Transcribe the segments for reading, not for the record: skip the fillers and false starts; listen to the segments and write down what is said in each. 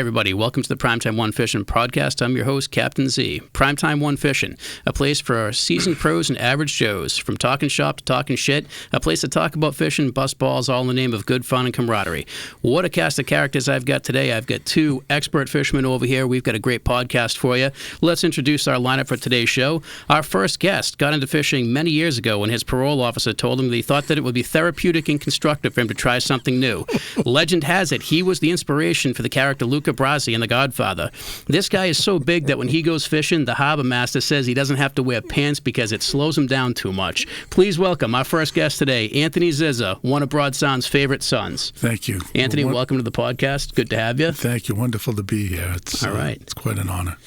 everybody. Welcome to the Primetime One Fishing podcast. I'm your host, Captain Z. Primetime One Fishing, a place for seasoned pros and average Joes. From talking shop to talking shit, a place to talk about fishing, bust balls, all in the name of good fun and camaraderie. What a cast of characters I've got today. I've got two expert fishermen over here. We've got a great podcast for you. Let's introduce our lineup for today's show. Our first guest got into fishing many years ago when his parole officer told him that he thought that it would be therapeutic and constructive for him to try something new. Legend has it, he was the inspiration for the character Luca Brasi in The Godfather. This guy is so big that when he goes fishing, the harbor master says he doesn't have to wear pants because it slows him down too much. Please welcome our first guest today, Anthony Zizza, one of Broad Sound's favorite sons. Thank you. Anthony, welcome to the podcast. Good to have you. Thank you. Wonderful to be here. It's, all right. It's quite an honor.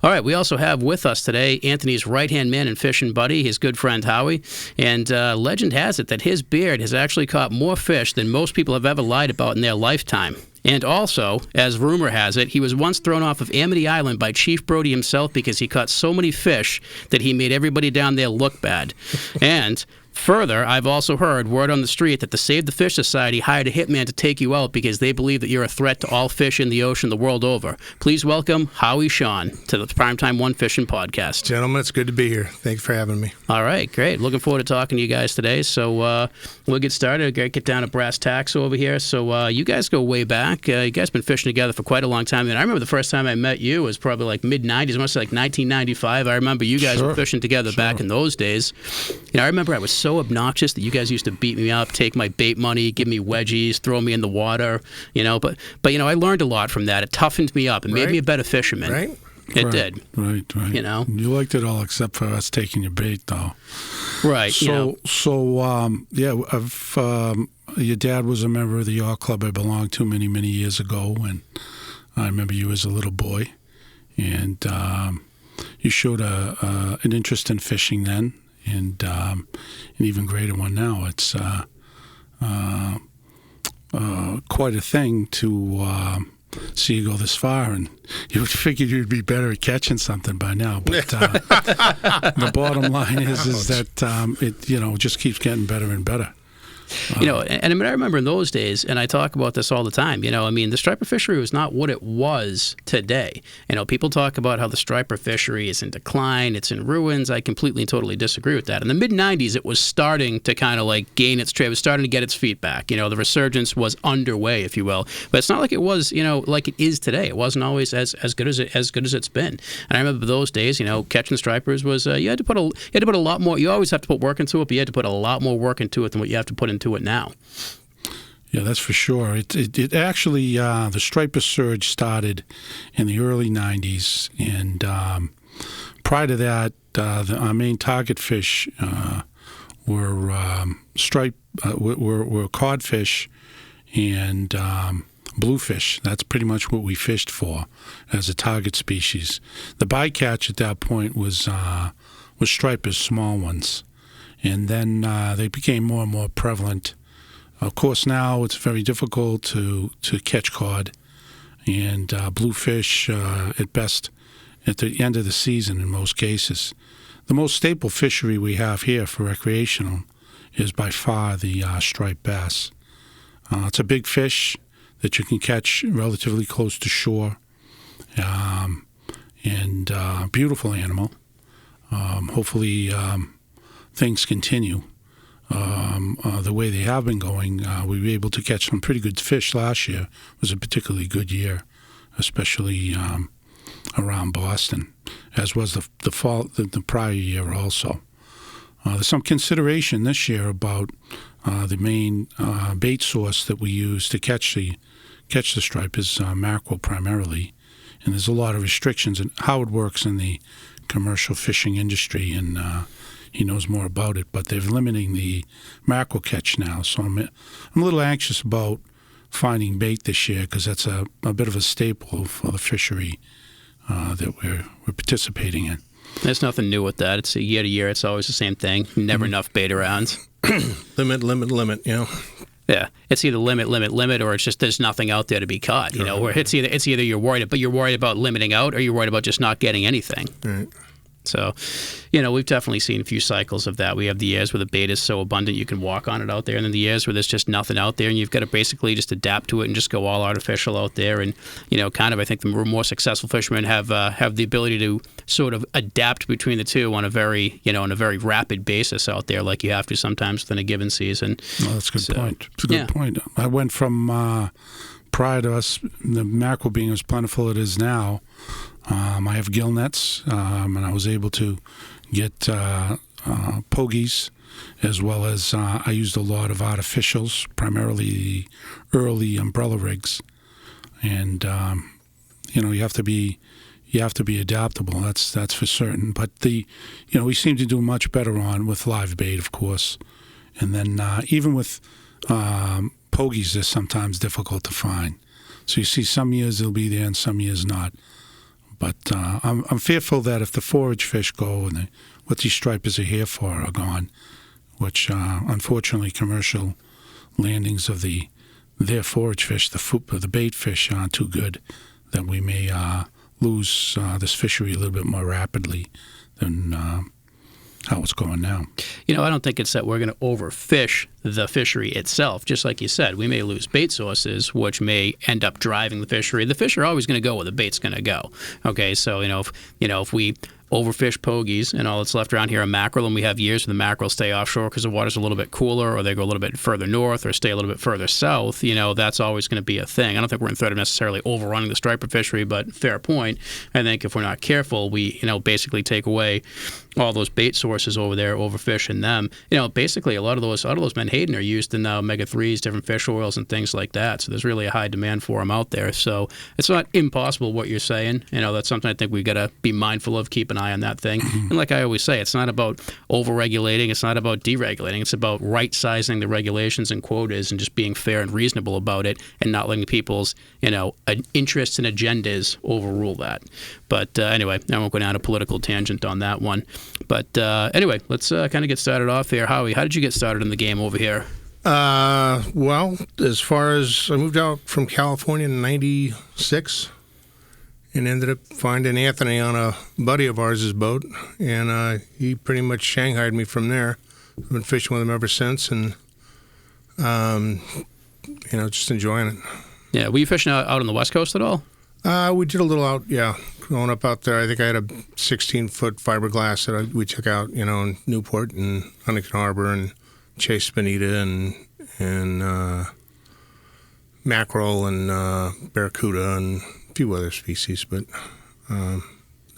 All right. We also have with us today Anthony's right-hand man and fishing buddy, his good friend Howie. And legend has it that his beard has actually caught more fish than most people have ever lied about in their lifetime. And also, as rumor has it, he was once thrown off of Amity Island by Chief Brody himself because he caught so many fish that he made everybody down there look bad. And further, I've also heard word on the street that the Save the Fish Society hired a hitman to take you out because they believe that you're a threat to all fish in the ocean the world over. Please welcome Howie Shawn to the Primetime One Fishing podcast. Gentlemen, it's good to be here. Thanks for having me. All right, great. Looking forward to talking to you guys today. So we'll get started. Get down to brass tacks over here. So you guys go way back. You guys been fishing together for quite a long time. And I remember the first time I met you was probably like mid-'90s. It must be like 1995. I remember you guys were fishing together back in those days. You know, I remember I was so obnoxious that you guys used to beat me up, take my bait money, give me wedgies, throw me in the water, you know. But you know, I learned a lot from that. It toughened me up. It made me a better fisherman. Right? It did. Right. You know? You liked it all except for us taking your bait, though. Right. So your dad was a member of the yacht club I belonged to many, many years ago, and I remember you as a little boy, and you showed an interest in fishing then, and an even greater one now. It's quite a thing to see you go this far, and you would figure you'd be better at catching something by now. But the bottom line is that it just keeps getting better and better. You know, and I mean, I remember in those days, and I talk about this all the time, you know, I mean, the striper fishery was not what it was today. You know, people talk about how the striper fishery is in decline, it's in ruins. I completely and totally disagree with that. In the mid-'90s, it was starting to kind of like gain its trail. It was starting to get its feet back. You know, the resurgence was underway, if you will. But it's not like it was, you know, like it is today. It wasn't always as good as it's been. And I remember those days, you know, catching stripers was you had to put a lot more. You always have to put work into it, but you had to put a lot more work into it than what you have to put into it now. Yeah, that's for sure. It actually, the striper surge started in the early 90s, and prior to that, our main target fish were were codfish and bluefish. That's pretty much what we fished for as a target species. The bycatch at that point was stripers, small ones. And then they became more and more prevalent. Of course, now it's very difficult to catch cod and bluefish at best at the end of the season in most cases. The most staple fishery we have here for recreational is by far the striped bass. It's a big fish that you can catch relatively close to shore, and beautiful animal. Hopefully things continue the way they have been going. We were able to catch some pretty good fish last year. It was a particularly good year, especially around Boston, as was the prior year also. There's some consideration this year about the main bait source that we use to catch the stripe is mackerel primarily, and there's a lot of restrictions in how it works in the commercial fishing industry, and he knows more about it, but they're limiting the mackerel catch now. So I'm a little anxious about finding bait this year because that's a bit of a staple for the fishery that we're participating in. There's nothing new with that. It's year to year. It's always the same thing. Never enough bait around. Limit, you know. Yeah, it's either limit, or it's just there's nothing out there to be caught. You know, where it's either you're worried about limiting out, or you're worried about just not getting anything. Right. So, we've definitely seen a few cycles of that. We have the years where the bait is so abundant you can walk on it out there, and then the years where there's just nothing out there, and you've got to basically just adapt to it and just go all artificial out there. And I think the more successful fishermen have the ability to sort of adapt between the two on a very rapid basis out there, like you have to sometimes within a given season. Well, that's a good point. It's a good point. I went from prior to us, the mackerel being as plentiful it is now. I have gill nets, and I was able to get pogies, as well as I used a lot of artificials, primarily the early umbrella rigs. And you have to be adaptable. That's for certain. But we seem to do much better with live bait, of course. And then even with pogies, they're sometimes difficult to find. So you see, some years they'll be there and some years not. But I'm fearful that if the forage fish go and what these stripers are here for are gone, which unfortunately commercial landings of their forage fish, the bait fish, aren't too good, that we may lose this fishery a little bit more rapidly than how it's going now. I don't think it's that we're going to overfish the fishery itself. Just like you said, we may lose bait sources, which may end up driving the fishery. The fish are always going to go where the bait's going to go. Okay, so if we overfish pogies and all that's left around here are mackerel, and we have years when the mackerel stay offshore because the water's a little bit cooler, or they go a little bit further north or stay a little bit further south, that's always going to be a thing. I don't think we're in threat of necessarily overrunning the striper fishery, but fair point. I think if we're not careful, we basically take away all those bait sources over there, overfishing them. Basically a lot of those menhaden are used in omega-3s, different fish oils and things like that. So there's really a high demand for them out there. So it's not impossible what you're saying. That's something I think we got to be mindful of, keep an eye on that thing. And like I always say, it's not about over-regulating, it's not about deregulating, it's about right-sizing the regulations and quotas and just being fair and reasonable about it, and not letting people's interests and agendas overrule that. But anyway, I won't go down a political tangent on that one. But anyway, let's kind of get started off here. Howie, how did you get started in the game over here? Well, as far as I moved out from California in '96 and ended up finding Anthony on a buddy of ours' boat, and he pretty much shanghaied me from there. I've been fishing with him ever since, and just enjoying it. Yeah, were you fishing out on the West Coast at all? We did a little out, growing up out there. I think I had a 16-foot fiberglass that we took out, in Newport and Huntington Harbor, and chased bonita and mackerel and barracuda and a few other species, but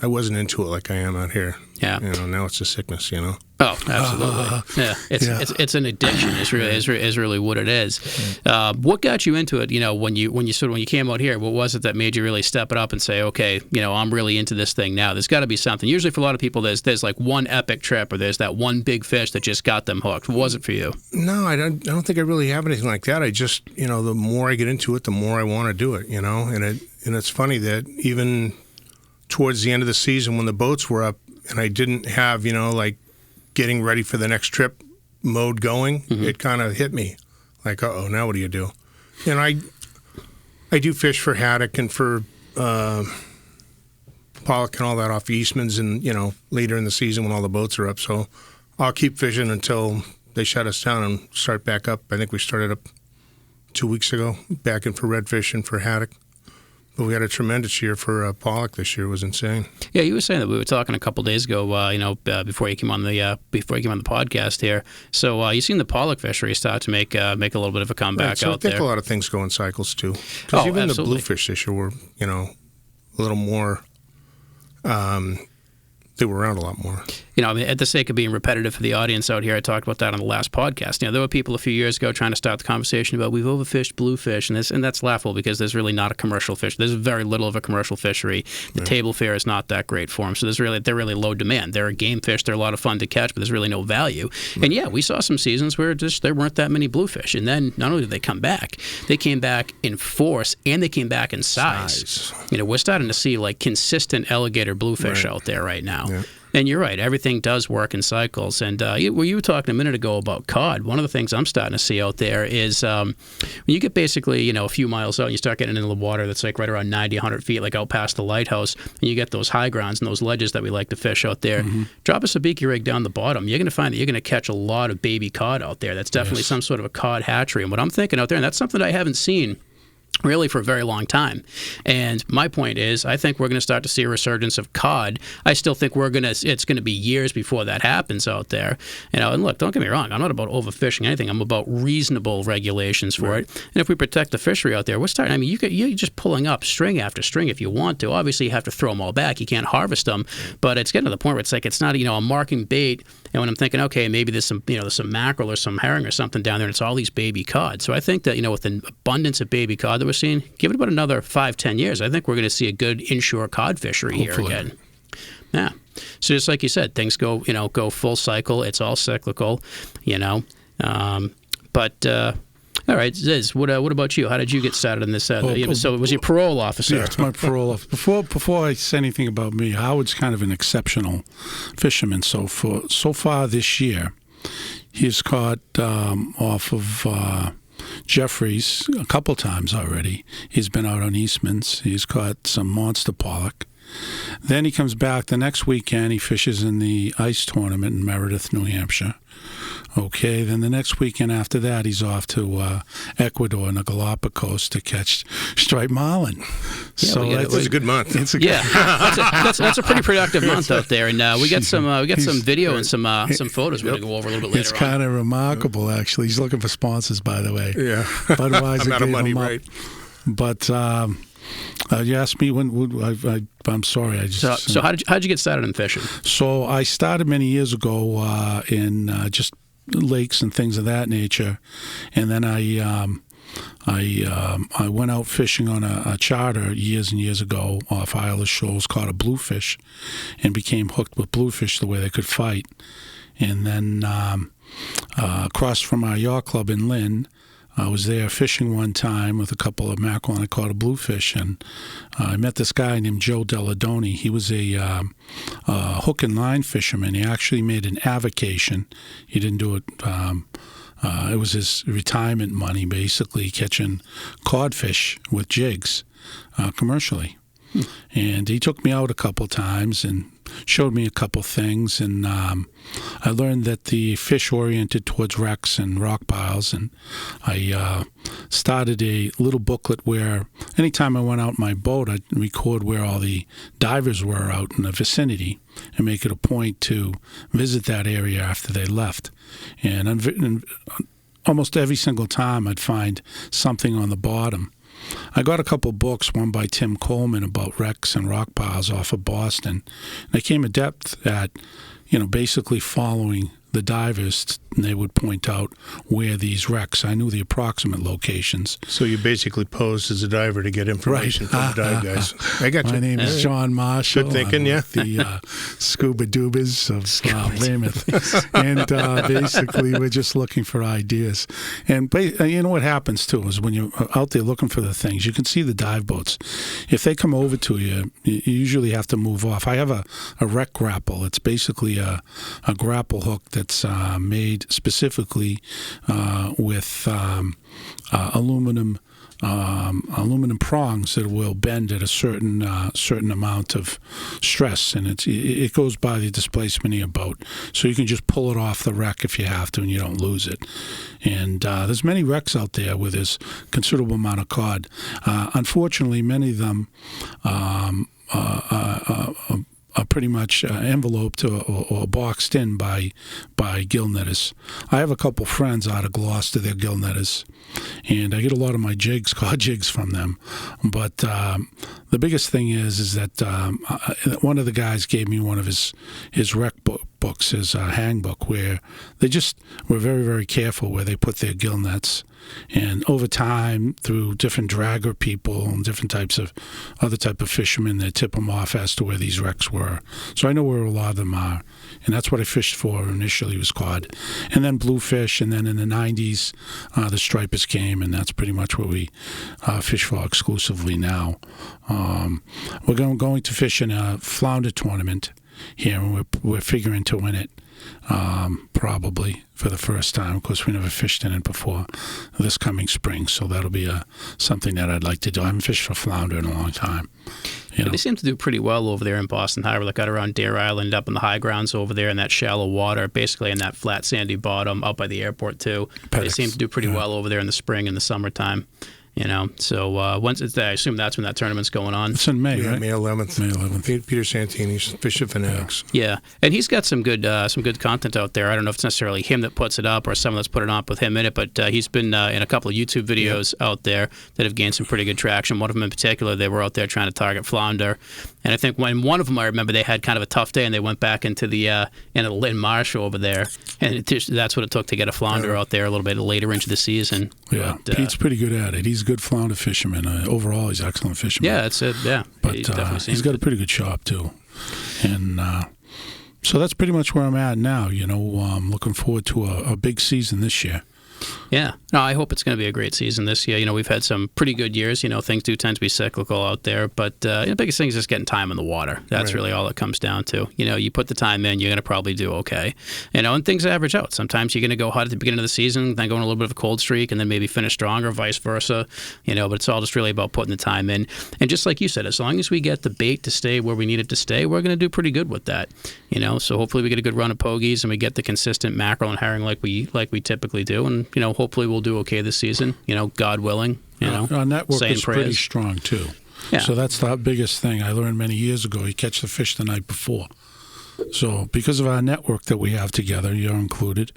I wasn't into it like I am out here. Yeah. Now it's a sickness, Oh, absolutely. It's an addiction. Is really what it is. What got you into it? When you came out here, what was it that made you really step it up and say, okay, I'm really into this thing now? There's got to be something. Usually for a lot of people, there's like one epic trip, or there's that one big fish that just got them hooked. What was it for you? No, I don't think I really have anything like that. I just, the more I get into it, the more I want to do it. And it's funny that even towards the end of the season when the boats were up and I didn't have, getting ready for the next trip mode going, it kind of hit me like, now what do you do? I do fish for haddock and for pollock and all that off Eastman's, and later in the season when all the boats are up. So I'll keep fishing until they shut us down and start back up. I think we started up 2 weeks ago, back in for redfish and for haddock. But we had a tremendous year for pollock this year. It was insane. Yeah, you were saying that we were talking a couple days ago. Before you came on the podcast here. So you've seen the pollock fishery start to make a little bit of a comeback out there. I think a lot of things go in cycles too. Because even absolutely. The bluefish this year were a little more. They were around a lot more. At the sake of being repetitive for the audience out here, I talked about that on the last podcast. There were people a few years ago trying to start the conversation about we've overfished bluefish, and that's laughable because there's really not a commercial fish. There's very little of a commercial fishery. The table fare is not that great for them, so they're really low demand. They're a game fish. They're a lot of fun to catch, but there's really no value. And yeah, we saw some seasons where there weren't that many bluefish, and then not only did they come back, they came back in force and they came back in size. We're starting to see like consistent alligator bluefish out there right now. Yeah. And you're right. Everything does work in cycles. And you were talking a minute ago about cod. One of the things I'm starting to see out there is when you get basically, a few miles out and you start getting into the water that's like right around 90, 100 feet, like out past the lighthouse, and you get those high grounds and those ledges that we like to fish out there, drop a sabiki rig down the bottom. You're going to find that you're going to catch a lot of baby cod out there. That's definitely some sort of a cod hatchery. And what I'm thinking out there, and that's something I haven't seen really for a very long time. And my point is, I think we're going to start to see a resurgence of cod. I still think it's going to be years before that happens out there. And look, don't get me wrong, I'm not about overfishing anything. I'm about reasonable regulations for it. And if we protect the fishery out there, we're starting, you're just pulling up string after string if you want to. Obviously, you have to throw them all back. You can't harvest them. But it's getting to the point where it's like, it's not, a marking bait. And when I'm thinking, okay, maybe there's some mackerel or some herring or something down there, and it's all these baby cod. So I think that, with an abundance of baby cod that we're seeing, give it about another 5-10 years, I think we're going to see a good inshore cod fishery here again. Yeah. So just like you said, things go full cycle. It's all cyclical, But all right, Ziz, what about you? How did you get started in this? So it was your parole officer. Yeah, it's my parole officer. Before I say anything about me, Howard's kind of an exceptional fisherman. So far this year, he's caught off of Jeffries a couple times already. He's been out on Eastman's. He's caught some monster pollock. Then he comes back the next weekend. He fishes in the ice tournament in Meredith, New Hampshire. Okay, then the next weekend after that, he's off to Ecuador and the Galapagos to catch striped marlin. Yeah, so that's a good month. That's a pretty productive month out there, and we got some video and some photos we're gonna go over a little bit later. It's kind of remarkable, actually. He's looking for sponsors, by the way. Yeah, Budweiser I'm out of money, gave him right? But you asked me when. I'm sorry. So how did you get started in fishing? So I started many years ago in just lakes and things of that nature, and then I went out fishing on a charter years and years ago off Isle of Shoals, caught a bluefish, and became hooked with bluefish the way they could fight. And then across from our yacht club in Lynn, I was there fishing one time with a couple of mackerel, and I caught a bluefish. And I met this guy named Joe Deladoni. He was a hook and line fisherman. He actually made an avocation. He didn't do it. It was his retirement money, basically, catching codfish with jigs commercially. And he took me out a couple times and showed me a couple things, and I learned that the fish oriented towards wrecks and rock piles, and I started a little booklet where anytime I went out in my boat, I'd record where all the divers were out in the vicinity and make it a point to visit that area after they left. And almost every single time I'd find something on the bottom. I got a couple books, one by Tim Coleman about wrecks and rock piles off of Boston. And I came adept at, basically following the divers, and they would point out where these wrecks. I knew the approximate locations. So you basically posed as a diver to get information from the dive guys. I got you. My name is John Marshall. Good thinking, yeah. The Scuba Dubas of Weymouth. And basically, we're just looking for ideas. And you know what happens, too, is when you're out there looking for the things, you can see the dive boats. If they come over to you, you usually have to move off. I have a wreck grapple. It's basically a grapple hook that's made specifically with aluminum prongs that will bend at a certain amount of stress, and it goes by the displacement of your boat, so you can just pull it off the wreck if you have to, and you don't lose it. And there's many wrecks out there where there's considerable amount of cod. Unfortunately, many of them are pretty much enveloped or boxed in by gill netters. I have a couple friends out of Gloucester, they're gill netters, and I get a lot of my cod jigs from them. But the biggest thing is that one of the guys gave me one of his wreck books, his handbook, where they just were very, very careful where they put their gill nets. And over time, through different dragger people and different types of other type of fishermen, they tip them off as to where these wrecks were. So I know where a lot of them are, and that's what I fished for initially, was cod, and then bluefish, and then in the 90s, the stripers came, and that's pretty much what we fish for exclusively now. We're going to fish in a flounder tournament here, and we're figuring to win it probably for the first time. Of course, we never fished in it before this coming spring, so that'll be something that I'd like to do. I haven't fished for flounder in a long time. They seem to do pretty well over there in Boston Harbor, like out around Deer Island, up in the high grounds over there in that shallow water, basically in that flat sandy bottom, out by the airport too. They seem to do pretty well over there in the spring and the summertime. So once it's there, I assume that's when that tournament's going on. It's in May, right? May 11th. May 11th. Peter Santini's Fish of Fanatics. Yeah, and he's got some good content out there. I don't know if it's necessarily him that puts it up or someone that's put it up with him in it, but he's been in a couple of YouTube videos out there that have gained some pretty good traction. One of them in particular, they were out there trying to target flounder. And I think when one of them, I remember they had kind of a tough day, and they went back into the Lynn Marsh over there, and that's what it took to get a flounder out there a little bit later into the season. Yeah, but, Pete's pretty good at it. He's a good flounder fisherman. Overall, he's an excellent fisherman. Yeah, that's it. Yeah, but he's got a pretty good shop too, and so that's pretty much where I'm at now. I'm looking forward to a big season this year. Yeah. No, I hope it's going to be a great season this year. We've had some pretty good years. Things do tend to be cyclical out there, but the biggest thing is just getting time in the water. That's really all it comes down to. You put the time in, you're going to probably do okay. And things average out. Sometimes you're going to go hot at the beginning of the season, then go on a little bit of a cold streak, and then maybe finish stronger, vice versa. But it's all just really about putting the time in. And just like you said, as long as we get the bait to stay where we need it to stay, we're going to do pretty good with that. So hopefully we get a good run of pogies and we get the consistent mackerel and herring like we typically do. And hopefully we'll do okay this season, God willing. Our network is prayers. pretty strong too. Yeah. So that's the biggest thing I learned many years ago. You catch the fish the night before. So because of our network that we have together, you're included,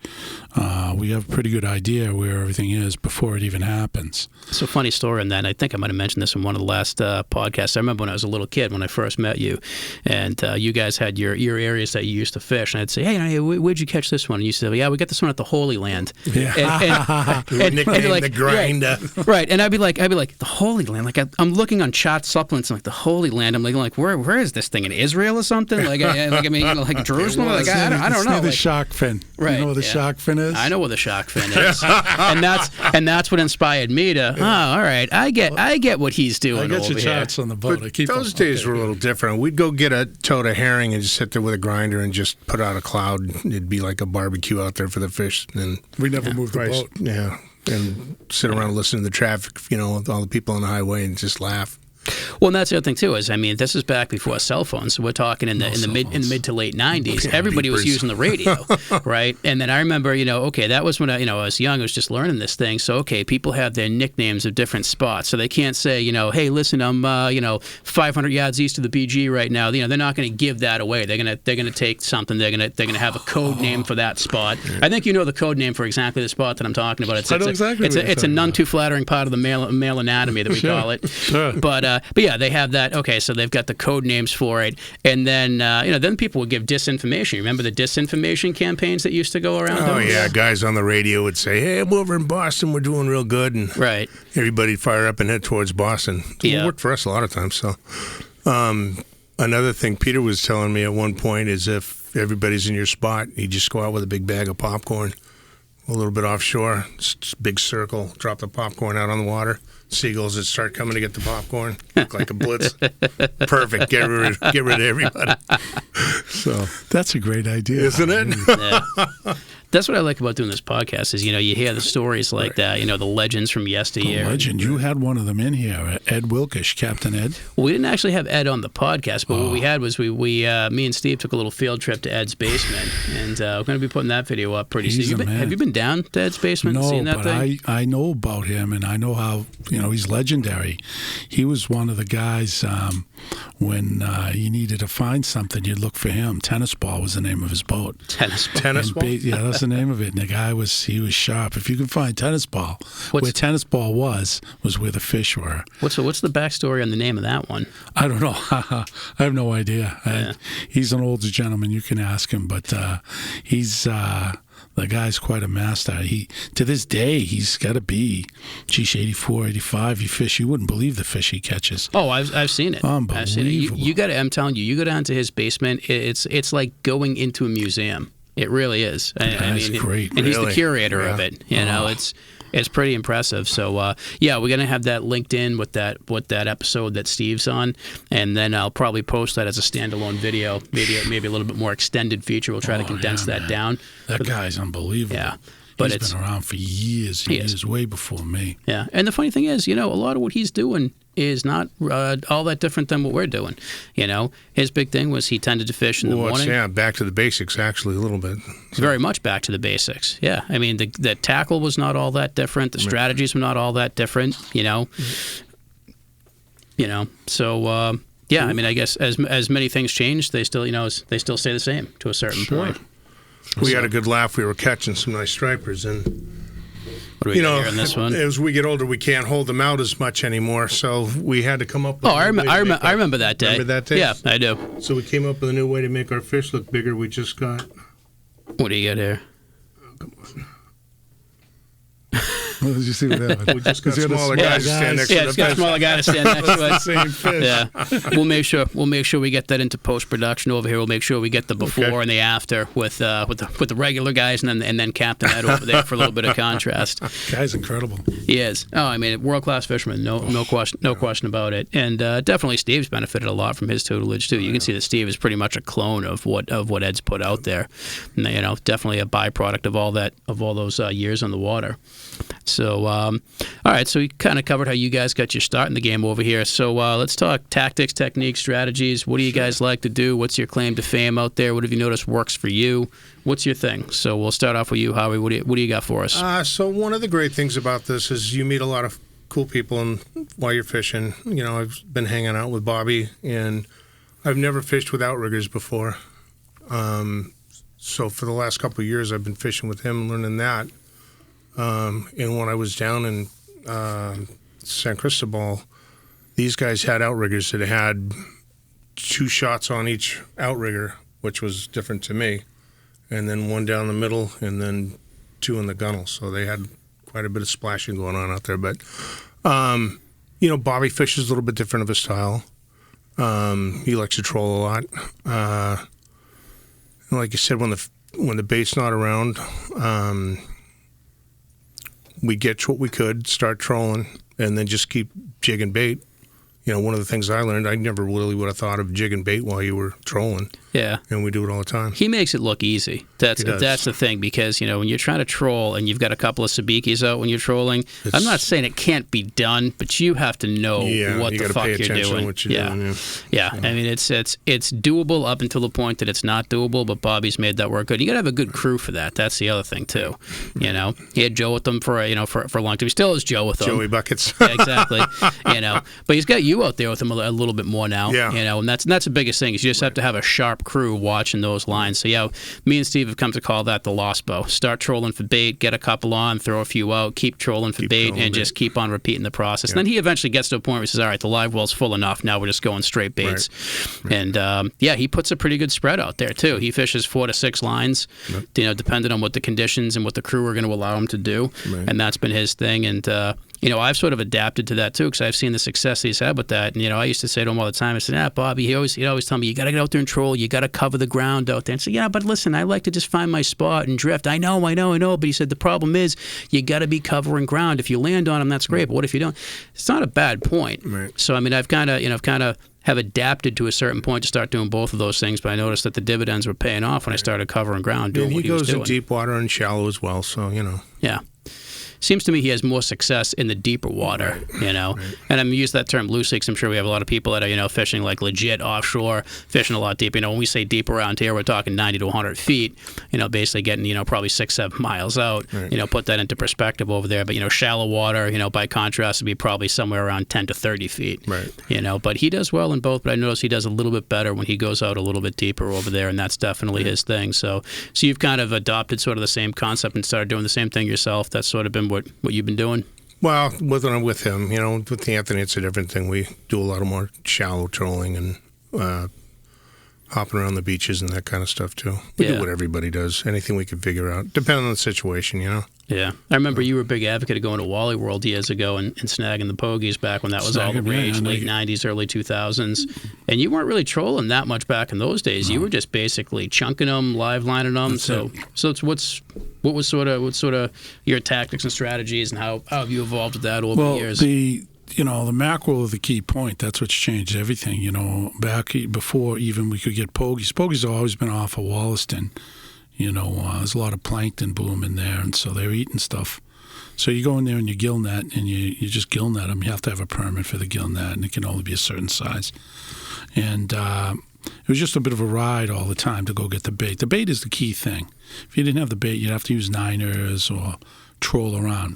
we have a pretty good idea where everything is before it even happens. It's a funny story in that. I think I might have mentioned this in one of the last podcasts. I remember when I was a little kid, when I first met you, and you guys had your areas that you used to fish. And I'd say, hey, where'd you catch this one? And you said, yeah, we got this one at the Holy Land. Yeah. And nicknamed the Grinder. Right. And I'd be like, the Holy Land? Like, I'm looking on chart supplements, and like, the Holy Land. I'm like, where is this thing? In Israel or something? Like Jerusalem? Like, I don't know. The shark fin. Right. You know where the shark fin is? I know where the shark fin is. and that's what inspired me to, all right, I get what he's doing over here. I get your charts on the boat. But those days were a little different. We'd go get a tote of herring and just sit there with a grinder and just put out a cloud. It'd be like a barbecue out there for the fish. And we never moved the boat. Yeah. And sit around and listen to the traffic, with all the people on the highway and just laugh. Well, and that's the other thing too. This is back before cell phones. So we're talking in the mid to late '90s. Everybody was using the radio, right? And then I remember, that was when I was young. I was just learning this thing. So people have their nicknames of different spots. So they can't say, hey, listen, I'm 500 yards east of the BG right now. They're not going to give that away. They're going to take something. They're going to have a code name for that spot. I think the code name for exactly the spot that I'm talking about. It's a none too flattering part of the male anatomy that we call it. Sure. But yeah, they have that. Okay, so they've got the code names for it, and then then people would give disinformation. You remember the disinformation campaigns that used to go around? Oh yeah, guys on the radio would say, "Hey, I'm over in Boston. We're doing real good," and everybody'd fire up and head towards Boston. It worked for us a lot of times. So, another thing Peter was telling me at one point is if everybody's in your spot, you just go out with a big bag of popcorn, a little bit offshore, just big circle, drop the popcorn out on the water. Seagulls that start coming to get the popcorn, look like a blitz. Perfect. Get rid of everybody. So that's a great idea, isn't it? Yeah. That's what I like about doing this podcast is, you hear the stories like that, the legends from yesteryear. Legend. You had one of them in here, Ed Wilkish, Captain Ed. Well, we didn't actually have Ed on the podcast, but what we had was me and Steve took a little field trip to Ed's basement, and we're going to be putting that video up pretty soon. Have you been down to Ed's basement and seen that thing? No, but I know about him, and I know how, he's legendary. He was one of the guys when you needed to find something, you'd look for him. Tennis Ball was the name of his boat. Tennis Ball? Yeah, that's the name of it. And the guy was sharp. If you can find Tennis Ball, where Tennis Ball was where the fish were. What's the backstory on the name of that one? I don't know. I have no idea. Yeah. He's an older gentleman. You can ask him, but he's. The guy's quite a master. To this day, he's got to be, 84, 85. You wouldn't believe the fish he catches. Oh, I've seen it. Unbelievable. I've seen it. You got to. I'm telling you, you go down to his basement. It's like going into a museum. It really is. That's great. And he's the curator of it. It's It's pretty impressive. So yeah, we're gonna have that linked in with that episode that Steve's on, and then I'll probably post that as a standalone video, maybe a little bit more extended feature. We'll try to condense that down. That guy's unbelievable. Yeah. But he's been around for years. He is way before me. Yeah, and the funny thing is, a lot of what he's doing is not all that different than what we're doing. His big thing was he tended to fish in the morning. Yeah, back to the basics, actually, a little bit. So. Very much back to the basics. Yeah, I mean, the tackle was not all that different. The strategies were not all that different. So yeah, I mean, I guess as many things change, they still stay the same to a certain point. We had a good laugh. We were catching some nice stripers, and what do we got here on this one? As we get older, we can't hold them out as much anymore, so we had to come up with I remember that day. Remember that day? Yeah, I do. So we came up with a new way to make our fish look bigger. We just got... What do you got here? Oh, come on. Well, did you see what happened? We just got smaller guys to stand next to the fish. Yeah, it's got smaller guys to stand next to it. Same fish. Yeah, we'll make sure we get that into post production over here. We'll make sure we get the before and the after with the regular guys, and then Captain Ed over there for a little bit of contrast. Guy's incredible. He is. Oh, I mean, world class fisherman, no question about it. And definitely Steve's benefited a lot from his tutelage too. You can see that Steve is pretty much a clone of what Ed's put out there. And, definitely a byproduct of all those years on the water. So, all right, so we kind of covered how you guys got your start in the game over here. So let's talk tactics, techniques, strategies. What do you guys like to do? What's your claim to fame out there? What have you noticed works for you? What's your thing? So we'll start off with you, Howie. What do you got for us? So one of the great things about this is you meet a lot of cool people while you're fishing. I've been hanging out with Bobby, and I've never fished with outriggers before. So for the last couple of years, I've been fishing with him, learning that. And when I was down in San Cristobal, these guys had outriggers that had 2 shots on each outrigger, which was different to me, and then 1 down the middle, and then 2 in the gunnel. So they had quite a bit of splashing going on out there. But, Bobby fishes a little bit different of a style. He likes to troll a lot. And like you said, when the bait's not around, we get what we could, start trolling, and then just keep jigging bait. One of the things I learned, I never really would have thought of jigging bait while you were trolling. Yeah. And we do it all the time. He makes it look easy. That's the thing, because, when you're trying to troll and you've got a couple of sabikis out when you're trolling, I'm not saying it can't be done, but you have to know what the fuck you're doing. What you're doing. Yeah. I mean, it's doable up until the point that it's not doable, but Bobby's made that work good. You got to have a good crew for that. That's the other thing, too. He had Joe with them for a long time. He still has Joe with them. Joey Buckets. Yeah, exactly. But he's got you out there with him a little bit more now. Yeah. And that's the biggest thing, is you just have to have a sharp crew watching those lines. So yeah, me and Steve have come to call that the lost bow. Start trolling for bait, get a couple on, throw a few out, keep trolling for bait, and just keep on repeating the process. Yeah. And then he eventually gets to a point where he says, all right, the live well's full enough. Now we're just going straight baits. Right. And he puts a pretty good spread out there too. He fishes 4 to 6 lines, depending on what the conditions and what the crew are going to allow him to do. Right. And that's been his thing. And I've sort of adapted to that too, because I've seen the success he's had with that. And I used to say to him all the time, I said, Bobby, he'd always tell me, you got to get out there and troll, you got to cover the ground out there. And I said, yeah, but listen, I like to just find my spot and drift. I know. But he said, the problem is you got to be covering ground. If you land on them, that's great. But what if you don't? It's not a bad point. Right. So, I mean, I've kind of have adapted to a certain point to start doing both of those things, but I noticed that the dividends were paying off when I started covering ground, doing what he was doing. He goes in deep water and shallow as well, so, Yeah. Seems to me he has more success in the deeper water, And I'm using that term loosely because I'm sure we have a lot of people that are, fishing like legit offshore, fishing a lot deep. When we say deep around here, we're talking 90 to 100 feet, basically getting, probably 6-7 miles out, right. Put that into perspective over there. But, shallow water, by contrast, would be probably somewhere around 10 to 30 feet, right. But he does well in both, but I notice he does a little bit better when he goes out a little bit deeper over there, and that's definitely his thing. So you've kind of adopted sort of the same concept and started doing the same thing yourself. That's sort of been what you've been doing? Well, with him, with Anthony, it's a different thing. We do a lot of more shallow trolling and hopping around the beaches and that kind of stuff, too. We do what everybody does, anything we can figure out, depending on the situation, Yeah. I remember you were a big advocate of going to Wally World years ago and snagging the pogies back when that was all the rage, late 90s, early 2000s. And you weren't really trolling that much back in those days. No. You were just basically chunking them, live lining them. So it's What sort of your tactics and strategies, and how have you evolved with that over the years? The mackerel are the key point. That's what's changed everything. Back before even we could get pogies. Pogies have always been off of Wollaston. There's a lot of plankton boom in there, and so they're eating stuff. So you go in there and you gill net, and you just gill net them. You have to have a permit for the gill net, and it can only be a certain size. And it was just a bit of a ride all the time to go get the bait. The bait is the key thing. If you didn't have the bait, you'd have to use niners or troll around.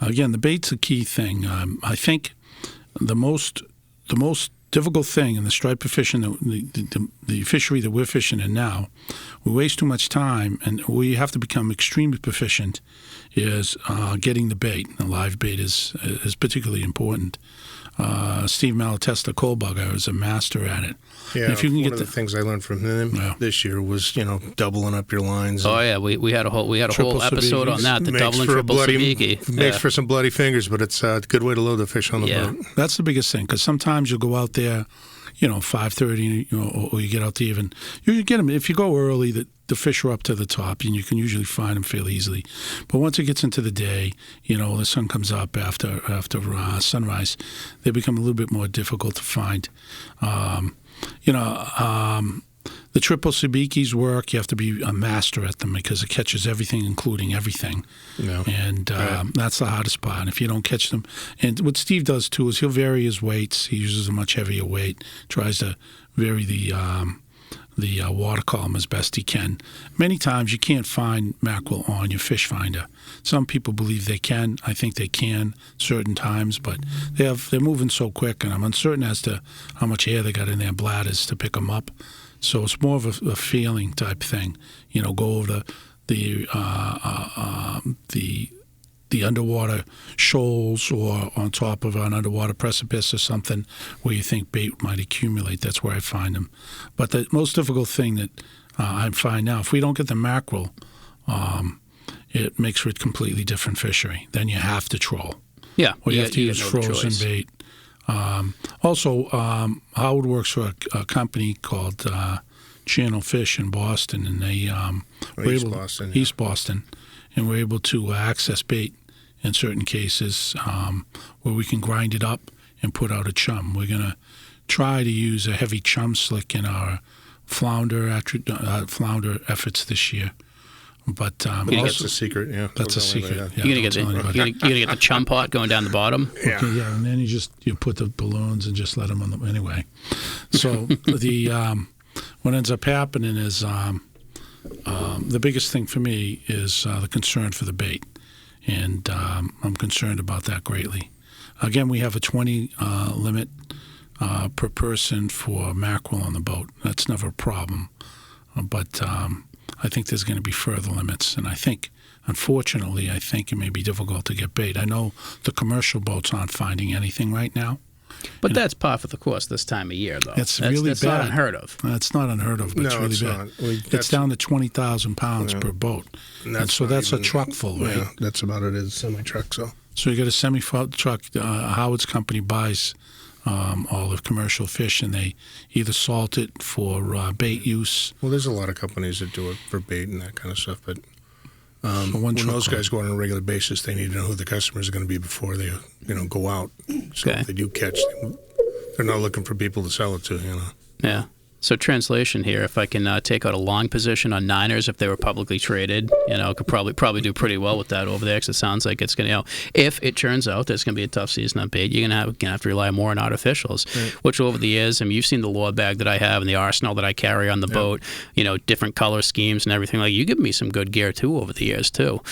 Again, the bait's the key thing. I think the most difficult thing in the striper fishing, the fishery that we're fishing in now, we waste too much time, and we have to become extremely proficient, is getting the bait. The live bait is particularly important. Steve Malatesta Kohlberger is a master at it. Yeah, if you can one of the things I learned from him this year was doubling up your lines. Oh yeah, we had a whole episode on that. The double and triple sabiki makes for some bloody fingers, but it's a good way to load the fish on the boat. That's the biggest thing, because sometimes you'll go out there, 5:30, or you get out there even. You get them if you go early. The fish are up to the top, and you can usually find them fairly easily. But once it gets into the day, the sun comes up after sunrise, they become a little bit more difficult to find. The triple sabikis work. You have to be a master at them because it catches everything, including everything. Yeah. And that's the hardest part. If you don't catch them, and what Steve does too is he'll vary his weights. He uses a much heavier weight, tries to vary the water column as best he can. Many times you can't find mackerel on your fish finder. Some people believe they can. I think they can certain times, but they're moving so quick, and I'm uncertain as to how much air they got in their bladders to pick them up. So it's more of a feeling type thing. Go over the underwater shoals or on top of an underwater precipice or something where you think bait might accumulate. That's where I find them. But the most difficult thing that I find now, if we don't get the mackerel, it makes for a completely different fishery. Then you have to troll. Yeah. Or you have to use frozen bait. Also, Howard works for a company called Channel Fish in Boston, and they East Boston, and we're able to access bait in certain cases where we can grind it up and put out a chum. We're going to try to use a heavy chum slick in our flounder efforts this year. But that's a secret. Yeah, that's a secret. Yeah, you're gonna get the chum pot going down the bottom. Yeah, okay, yeah, and then you put the balloons and just let them on anyway. So what ends up happening is the biggest thing for me is the concern for the bait, and I'm concerned about that greatly. Again, we have a 20 limit per person for mackerel on the boat. That's never a problem, but I think there's going to be further limits, and unfortunately, it may be difficult to get bait. I know the commercial boats aren't finding anything right now. But that's par for the course this time of year, though. That's really that's bad. Not unheard of. It's not unheard of, but it's really bad. It's down to 20,000 pounds per boat, and so that's a truck full, right? Yeah, that's about it. It's a semi-truck, So you get a semi-truck. Howard's company buys all the commercial fish, and they either salt it for bait use. Well, there's a lot of companies that do it for bait and that kind of stuff, but when those guys go out on a regular basis, they need to know who the customers are going to be before they go out. So if they do catch, they're not looking for people to sell it to. Yeah. So translation here, if I can take out a long position on Niners if they were publicly traded, could probably do pretty well with that over there, because it sounds like it's going to, if it turns out that it's going to be a tough season on bait, you're going to have to rely more on artificials, which over the years, you've seen the lure bag that I have and the arsenal that I carry on the boat, different color schemes and everything. Like, you give me some good gear too over the years too,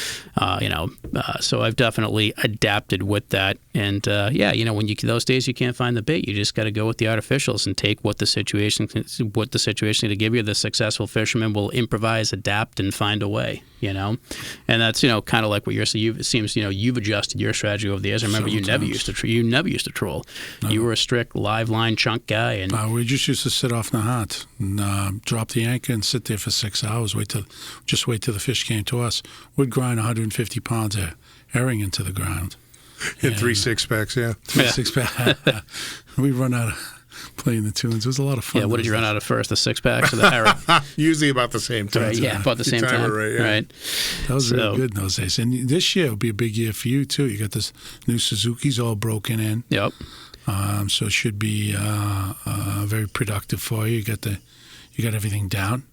so I've definitely adapted with that. And when those days you can't find the bait, you just got to go with the artificials and take what the situation to give you. The successful fisherman will improvise, adapt, and find a way. And that's kind of like what you're saying. It seems you've adjusted your strategy over the years. I remember you never used to troll. No. You were a strict live line chunk guy, and we just used to sit off Nahat and drop the anchor and sit there for 6 hours. Wait till the fish came to us. We'd grind 150 pounds of herring into the ground. In 3 6-packs, yeah. 3 6-pack. We run out of. playing the tunes. It was a lot of fun. Yeah, what did you run out of first, the six-packs or the Harry? Usually about the same time. Right, yeah, about the same time. Right. That was really good in those days. And this year will be a big year for you, too. You got this new Suzuki's all broken in. Yep. So it should be very productive for you. You got everything down.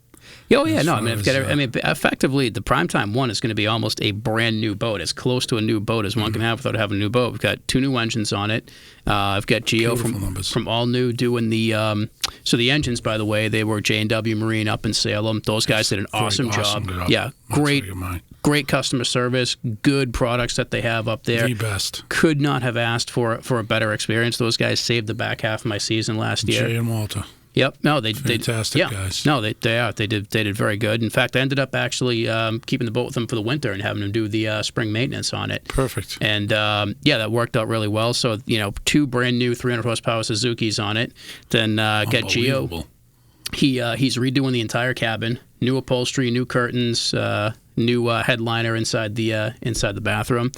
Oh, yeah, no, I mean, effectively, the Primetime 1 is going to be almost a brand new boat, as close to a new boat as one can have without having a new boat. We've got 2 new engines on it. I've got Geo from All New doing the so the engines, by the way, they were J&W Marine up in Salem. Those guys did an awesome job. Yeah, great customer service, good products that they have up there. The best. Could not have asked for a better experience. Those guys saved the back half of my season last year. Jay and Walter. Yep. No, fantastic guys. No, they did very good. In fact, I ended up actually keeping the boat with them for the winter and having them do the spring maintenance on it. Perfect. And that worked out really well. So 2 brand new 300 horsepower Suzukis on it. Then got Geo. He's redoing the entire cabin, new upholstery, new curtains, new headliner inside the bathroom.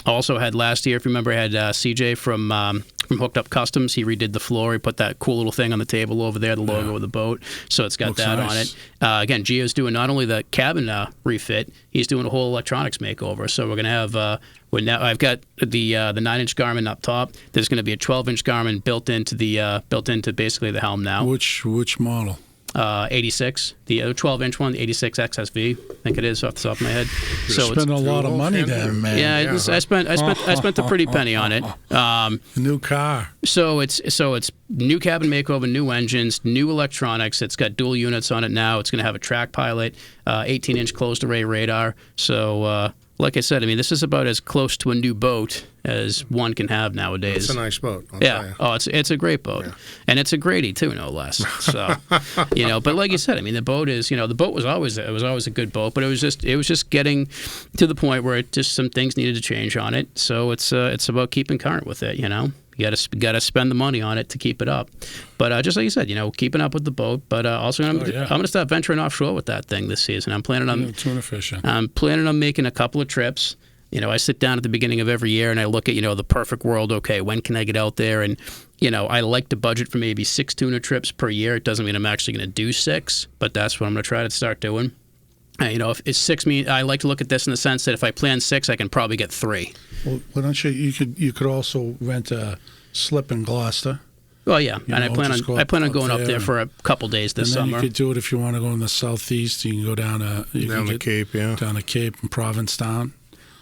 Also had last year, if you remember, I had CJ from Hooked Up Customs. He redid the floor. He put that cool little thing on the table over there, the logo of the boat. So it's got Looks that nice. On it. Again, Gio's doing not only the cabin refit, he's doing a whole electronics makeover. So we're going to have I've got the 9-inch Garmin up top. There's going to be a 12-inch Garmin built into basically the helm now. Which model? 86, the 12-inch one, 86 XSV, I think it is off the top of my head. So spent a lot of money there, man. Yeah, I spent a pretty penny on it. New car. So it's new cabin makeover, new engines, new electronics. It's got dual units on it now. It's going to have a track pilot, 18-inch closed array radar. So like I said, I mean, this is about as close to a new boat as one can have nowadays. It's a nice boat. I'll yeah. tell you. Oh, it's a great boat, and it's a Grady too, no less. So, but like you said, I mean, the boat is, the boat was always a good boat, but it was just getting to the point where some things needed to change on it. So it's about keeping current with it. You got to spend the money on it to keep it up. But just like you said, keeping up with the boat. But also, I'm going to start venturing offshore with that thing this season. I'm planning on tuna fishing. I'm planning on making a couple of trips. I sit down at the beginning of every year and I look at the perfect world. Okay, when can I get out there? And I like to budget for maybe 6 tuna trips per year. It doesn't mean I'm actually going to do 6, but that's what I'm going to try to start doing. If it's 6 means, I like to look at this in the sense that if I plan 6, I can probably get 3. Well, why don't you could also rent a slip in Gloucester. Well, yeah, and I plan on going up there for a couple days this summer. And then you could do it if you want to go in the southeast. You can go down the Cape, down the Cape and Provincetown.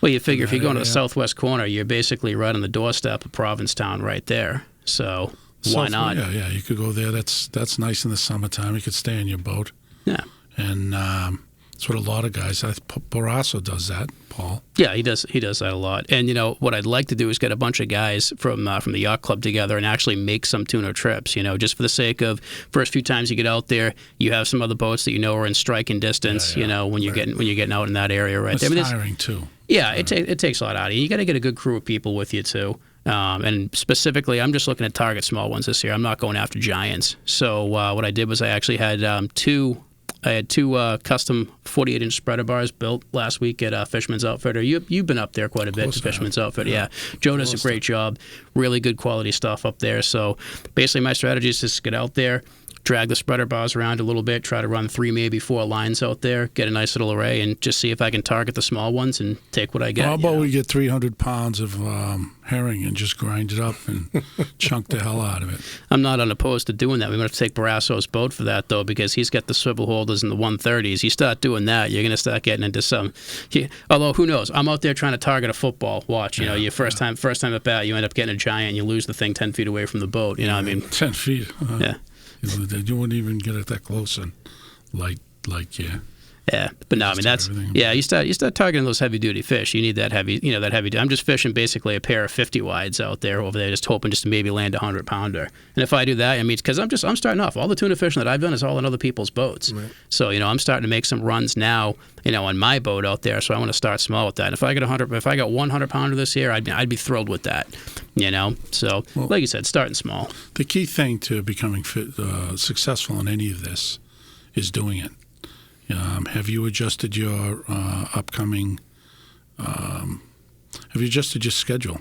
Well, you figure if you go to the southwest corner, you're basically right on the doorstep of Provincetown, right there. So why not? Yeah, you could go there. That's nice in the summertime. You could stay in your boat. Yeah, and that's what a lot of guys. Barrasso does that. Paul. Yeah, he does that a lot. And what I'd like to do is get a bunch of guys from the yacht club together and actually make some tuna trips. Just for the sake of first few times you get out there, you have some other boats that are in striking distance. When you're getting out in that area right there. It's tiring too. Yeah, it takes a lot out of you. You got to get a good crew of people with you too. And specifically, I'm just looking at target small ones this year. I'm not going after giants. So what I did was I actually had two custom 48-inch spreader bars built last week at Fisherman's Outfitter. You've been up there quite a bit to Fisherman's Outfitter. Yeah. Joe does a great job. Really good quality stuff up there. So basically my strategy is just get out there, drag the spreader bars around a little bit, try to run 3, maybe 4 lines out there, get a nice little array, and just see if I can target the small ones and take what I get. How about we get 300 pounds of herring and just grind it up and chunk the hell out of it? I'm not unopposed to doing that. We're going to have to take Barrasso's boat for that, though, because he's got the swivel holders in the 130s. You start doing that, you're going to start getting into some. Although, who knows? I'm out there trying to target a football. Watch, your first time at bat, you end up getting a giant and you lose the thing 10 feet away from the boat. 10 feet. Yeah. You wouldn't even get it that close and yeah. Yeah, but no, I mean that's You start targeting those heavy duty fish. You need that heavy, I'm just fishing basically a pair of 50 wides out there over there, just hoping just to maybe land a 100-pounder. And if I do that, because I'm starting off. All the tuna fishing that I've done is all on other people's boats. Right. So I'm starting to make some runs now, on my boat out there. So I want to start small with that. And if I got 100-pounder this year, I'd be thrilled with that. So like you said, starting small. The key thing to becoming successful in any of this is doing it. Have you adjusted your schedule?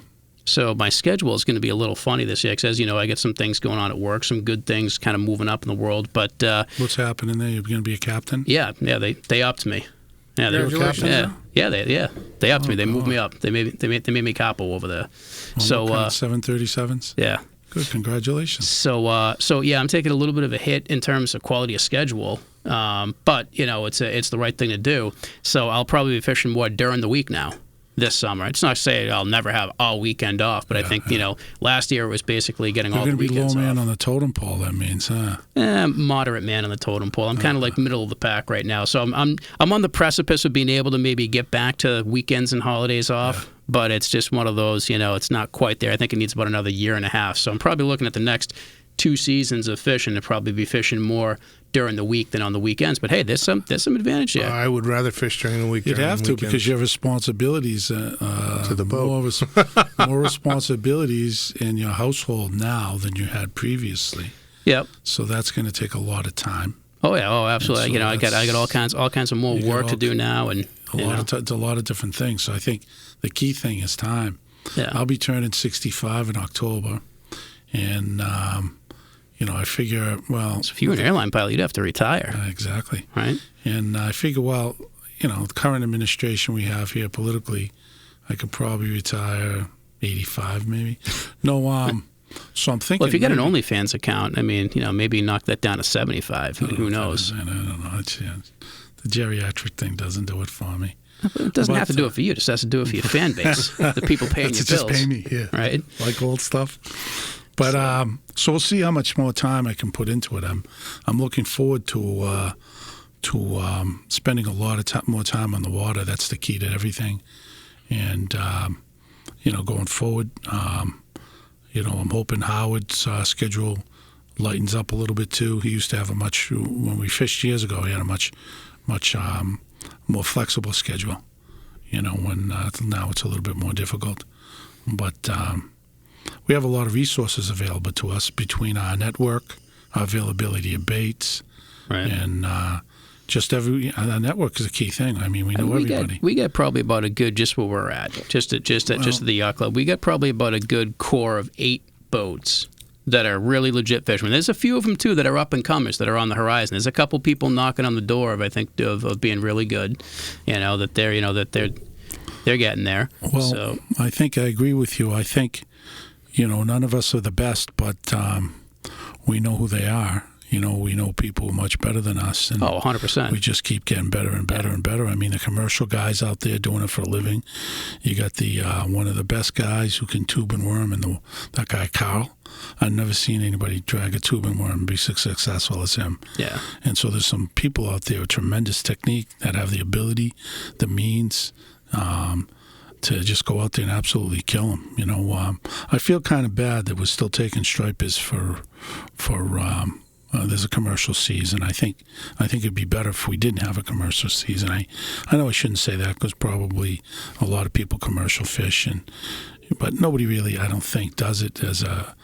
So my schedule is going to be a little funny this year, because as you know, I get some things going on at work, some good things kind of moving up in the world. But what's happening there? You're going to be a captain? Yeah, they upped me. Yeah, they were Congratulations. they upped me. They moved me up. They made me capo over there. Well, So what kind of 737s? yeah. Good, congratulations. So yeah, I'm taking a little bit of a hit in terms of quality of schedule, but it's the right thing to do. So I'll probably be fishing more during the week now this summer. It's not to say I'll never have all weekend off, but I think last year it was basically getting all the weekends off. You're going to be low man on the totem pole. That means, huh? Moderate man on the totem pole. I'm kind of like middle of the pack right now. So I'm on the precipice of being able to maybe get back to weekends and holidays off. Yeah. But it's just one of those, it's not quite there. I think it needs about another year and a half. So I'm probably looking at the next 2 seasons of fishing to probably be fishing more during the week than on the weekends. But hey, there's some advantage there. I would rather fish during the week. You'd have to, because you have responsibilities to the boat. More responsibilities in your household now than you had previously. Yep. So that's going to take a lot of time. Oh yeah, absolutely. So I got all kinds of more work to do now, and it's a lot of different things. So I think the key thing is time. Yeah. I'll be turning 65 in October, and I figure, well, so if you were an airline pilot, you'd have to retire. Exactly. Right. And I figure, well, the current administration we have here politically, I could probably retire 85 maybe. No. So I'm thinking. Well, if you got an OnlyFans account, I mean, maybe knock that down to 75. Who knows? I don't know. The geriatric thing doesn't do it for me. It doesn't have to do it for you. It just has to do it for your fan base, the people paying your bills. Just pay me, yeah. Right? Like old stuff. But so we'll see how much more time I can put into it. I'm looking forward to spending a lot of more time on the water. That's the key to everything. And going forward. I'm hoping Howard's schedule lightens up a little bit too. He used to have when we fished years ago, he had a much more flexible schedule. When now it's a little bit more difficult. But we have a lot of resources available to us between our network, our availability of baits, right, and just our network is a key thing. I mean, we know everybody. We got probably about a good, just where we're at, just at the yacht club. We got probably about a good core of 8 boats that are really legit fishermen. There's a few of them too that are up and comers that are on the horizon. There's a couple people knocking on the door of being really good. They're getting there. Well, so. I think I agree with you. I think none of us are the best, but we know who they are. We know people much better than us. And 100%. We just keep getting better and better and better. I mean, the commercial guys out there doing it for a living. You got the one of the best guys who can tube and worm, and that guy, Carl. I've never seen anybody drag a tube and worm and be so successful as him. Yeah. And so there's some people out there with tremendous technique that have the ability, the means, to just go out there and absolutely kill them. I feel kind of bad that we're still taking stripers for there's a commercial season. I think it'd be better if we didn't have a commercial season. I know I shouldn't say that because probably a lot of people commercial fish, but nobody really, I don't think, does it as a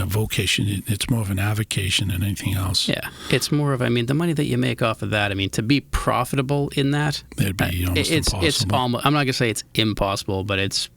vocation. It's more of an avocation than anything else. Yeah, it's more of, the money that you make off of that. To be profitable in that, it'd be almost impossible. It's almost, I'm not gonna say it's impossible, but it's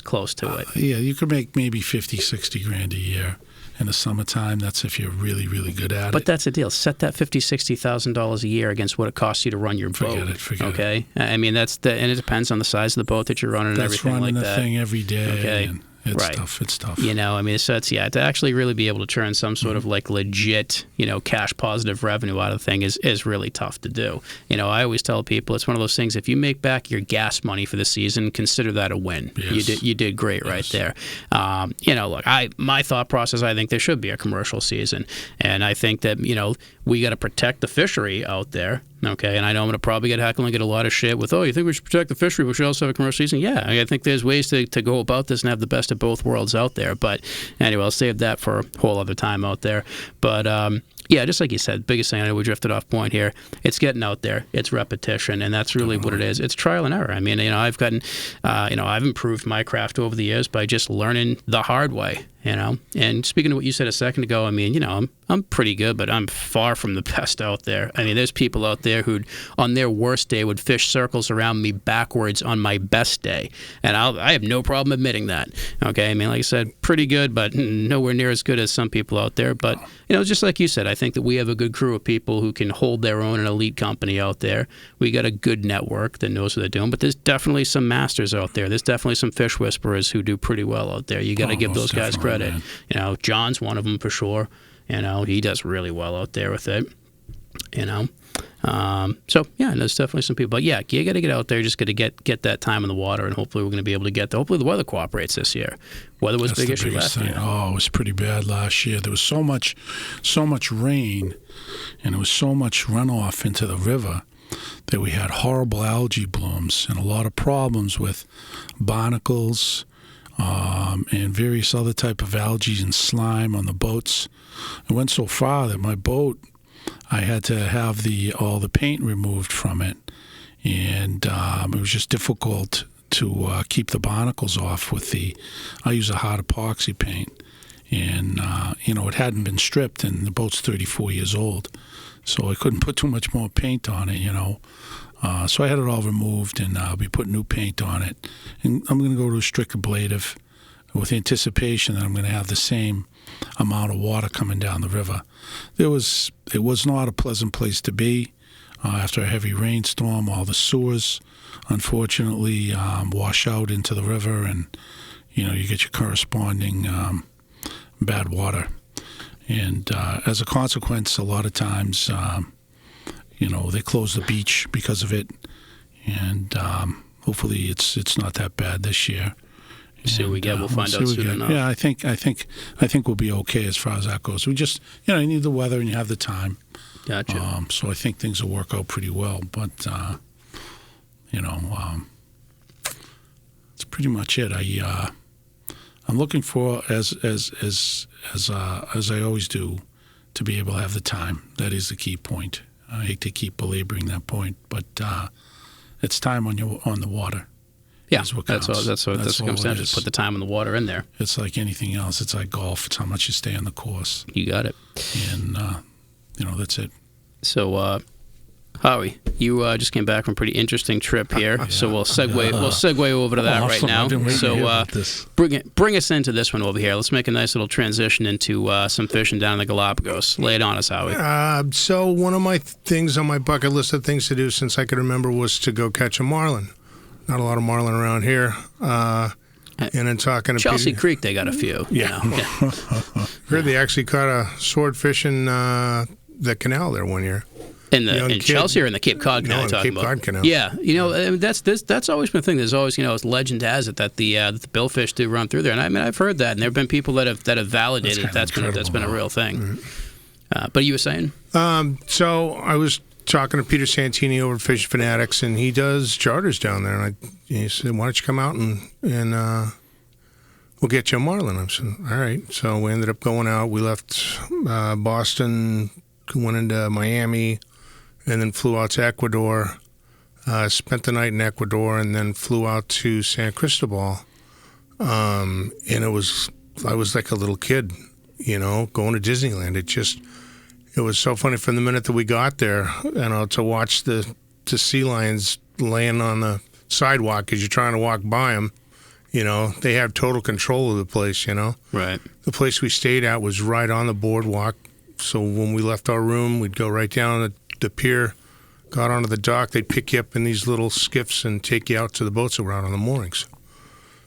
close to it. Yeah, you could make maybe 50, 60 grand a year. In the summertime, that's if you're really, really good at it. But that's the deal. Set that $50,000, $60,000 a year against what it costs you to run your boat. Forget it. Okay? And it depends on the size of the boat that you're running and everything like that. That's running the thing every day. Okay. And it's tough. It's tough. So it's, to actually really be able to turn some sort of like legit, cash positive revenue out of the thing is really tough to do. I always tell people it's one of those things, if you make back your gas money for the season, consider that a win. Yes. You did great right there. Look, my thought process, I think there should be a commercial season. And I think that, we got to protect the fishery out there. Okay, and I know I'm going to probably get heckled and get a lot of shit with, you think we should protect the fishery, we should also have a commercial season? Yeah, I think there's ways to go about this and have the best of both worlds out there. But anyway, I'll save that for a whole other time out there. But just like you said, biggest thing, I know we drifted off point here, it's getting out there, it's repetition, and that's really what it is. It's trial and error. I've gotten, I've improved my craft over the years by just learning the hard way. You know, and speaking of what you said a second ago, I mean, you know, I'm pretty good, but I'm far from the best out there. I mean, there's people out there who, on their worst day, would fish circles around me backwards on my best day, and I have no problem admitting that. Okay, I mean, like I said, pretty good, but nowhere near as good as some people out there. But you know, just like you said, I think that we have a good crew of people who can hold their own, an elite company out there. We got a good network that knows what they're doing, but there's definitely some masters out there. There's definitely some fish whisperers who do pretty well out there. You got to give those guys credit. Man. You know, John's one of them for sure. You know, he does really well out there with it. You know, so yeah, there's definitely some people. But yeah, you got to get out there. Just got to get that time in the water, and hopefully we're going to be able to get there. Hopefully the weather cooperates this year. Weather was a big issue last year. Oh, it was pretty bad last year. There was so much rain, and there was so much runoff into the river that we had horrible algae blooms and a lot of problems with barnacles. And various other type of algae and slime on the boats. It went so far that my boat, I had to have all the paint removed from it, and it was just difficult to keep the barnacles off with I use a hard epoxy paint, and you know, it hadn't been stripped, and the boat's 34 years old, so I couldn't put too much more paint on it, you know. So I had it all removed, and I'll be putting new paint on it. And I'm going to go to a strict ablative with anticipation that I'm going to have the same amount of water coming down the river. It was not a pleasant place to be. After a heavy rainstorm, all the sewers, unfortunately, wash out into the river, and you know, you get your corresponding bad water. And as a consequence, a lot of times, you know, they close the beach because of it, and hopefully it's not that bad this year. See what we get. We'll find out soon enough. Yeah, I think we'll be okay as far as that goes. We just, you know, you need the weather and you have the time. Gotcha. So I think things will work out pretty well. But you know, that's pretty much it. I'm looking for, as I always do, to be able to have the time. That is the key point. I hate to keep belaboring that point, but it's time on the water. Yeah, that's what comes down to. Just put the time on the water in there. It's like anything else. It's like golf. It's how much you stay on the course. You got it. And you know, that's it. So, Howie, you just came back from a pretty interesting trip here. So we'll segue over to that right now. So bring us into this one over here. Let's make a nice little transition into some fishing down in the Galapagos. Lay it on us, Howie. So one of my things on my bucket list of things to do since I could remember was to go catch a marlin. Not a lot of marlin around here. And then talking to Chelsea Peter, Creek, they got a few. Yeah. You know? Heard they actually caught a swordfish in the canal there one year. In Chelsea or in the Cape Cod Canal? No, in the Cape Cod Canal. Yeah, you know, that's always been a thing. There's always, you know, legend has it that the billfish do run through there, and I mean, I've heard that, and there have been people that have validated that's been a real thing. Mm-hmm. But you were saying? So I was talking to Peter Santini over at Fish Fanatics, and he does charters down there. And he said, "Why don't you come out and we'll get you a marlin?" I said, "All right." So we ended up going out. We left Boston, went into Miami, and then flew out to Ecuador. Spent the night in Ecuador, and then flew out to San Cristobal. And I was like a little kid, you know, going to Disneyland. It was so funny from the minute that we got there, you know, to watch the sea lions laying on the sidewalk as you're trying to walk by them. You know, they have total control of the place, you know. Right. The place we stayed at was right on the boardwalk. So when we left our room, we'd go right down the pier, got onto the dock. They'd pick you up in these little skiffs and take you out to the boats that were out on the moorings.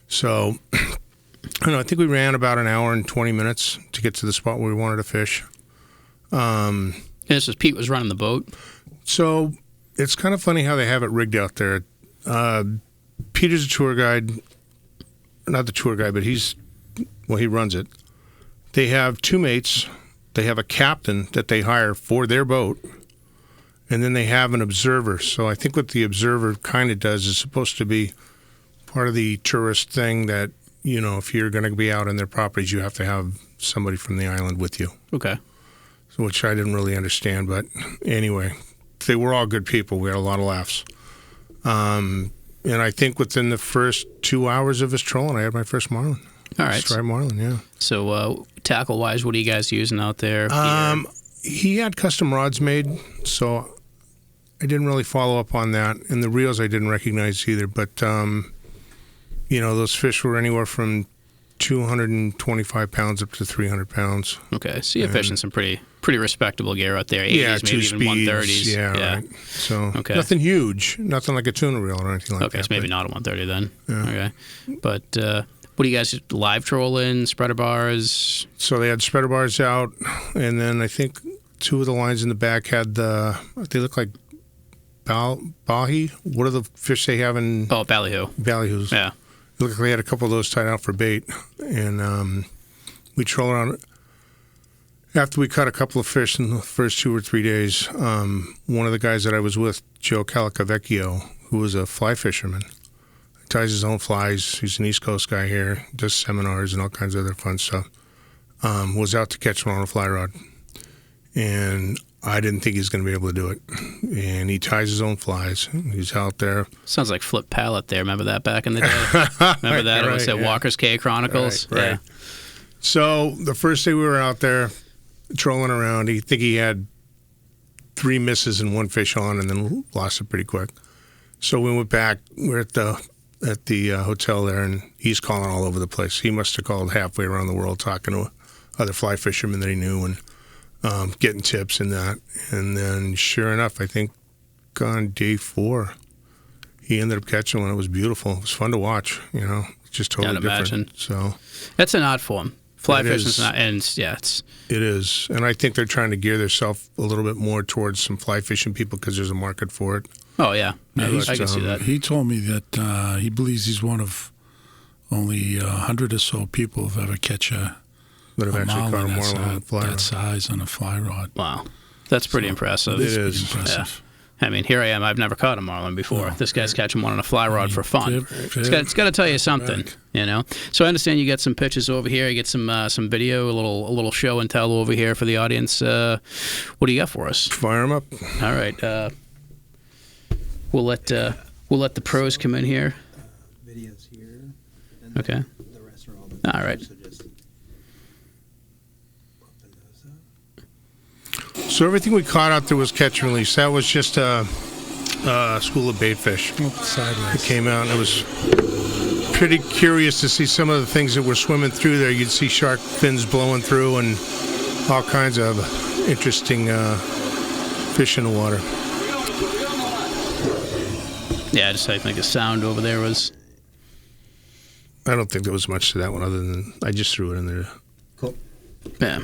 So, I don't know, I think we ran about an hour and 20 minutes to get to the spot where we wanted to fish. And this was Pete was running the boat? So it's kind of funny how they have it rigged out there. Peter's a tour guide. Not the tour guide, but he runs it. They have two mates. They have a captain that they hire for their boat, and then they have an observer. So I think what the observer kind of does is supposed to be part of the tourist thing that, you know, if you're going to be out in their properties, you have to have somebody from the island with you. Okay. So, which I didn't really understand, but anyway, they were all good people. We had a lot of laughs. And I think within the first 2 hours of us trolling, I had my first marlin. All right. Striped marlin, yeah. So tackle-wise, what are you guys using out there? He had custom rods made, so I didn't really follow up on that. And the reels I didn't recognize either. But, those fish were anywhere from 225 pounds up to 300 pounds. Okay, so you're fishing some pretty respectable gear out there. 80s, yeah, maybe two even speeds. 130s. Yeah, right. So okay. Nothing huge, nothing like a tuna reel or anything like that. Okay, so maybe not a 130 then. Yeah. Okay, but what do you guys live trolling? Spreader bars? So they had spreader bars out, and then I think two of the lines in the back had they look like bahi. What are the fish they have in? Oh, ballyhoo. Ballyhoos. Yeah. It looked like they had a couple of those tied out for bait, and we troll around. After we caught a couple of fish in the first 2 or 3 days, one of the guys that I was with, Joe Calicavecchio, who was a fly fisherman, ties his own flies. He's an East Coast guy here, does seminars and all kinds of other fun stuff. Was out to catch one on a fly rod, and I didn't think he was going to be able to do it. And he ties his own flies. He's out there. Sounds like Flip Pallet there. Remember that back in the day? Remember that? It was at Walker's Cay Chronicles. Right. Yeah. So the first day we were out there trolling around, he had 3 misses and 1 fish on, and then lost it pretty quick. So we went back. We're at the hotel there, and he's calling all over the place. He must have called halfway around the world talking to other fly fishermen that he knew and getting tips and that. And then sure enough, I think on day 4, he ended up catching one. It was beautiful. It was fun to watch, just totally different. Imagine. So that's an art form. Fly It fishing's is. not, and it's it is. And I think they're trying to gear themselves a little bit more towards some fly fishing people because there's a market for it. oh yeah, Yeah, I can see that. He told me that he believes he's one of only 100 or so people who've ever catch a That have actually caught a marlin marlin on a fly that rod. size on a fly rod. Wow, that's pretty impressive. It Pretty is. impressive. I mean, here I am. I've never caught a marlin before. No. This guy's catching one on a fly rod for fun. Tip, It's got to tell you something, back. So I understand you got some pictures over here. You get some video, a little show and tell over here for the audience. What do you got for us? Fire them up. All right, we'll let the pros come in here. Videos here. And Okay. The rest are all the All right. So just open those up. So everything we caught out there was catch and release. That was just a school of bait fish. Look sideways. It came out, and it was pretty curious to see some of the things that were swimming through there. You'd see shark fins blowing through and all kinds of interesting fish in the water. Yeah, I think the sound over there was. I don't think there was much to that one other than I just threw it in there. Cool. Yeah.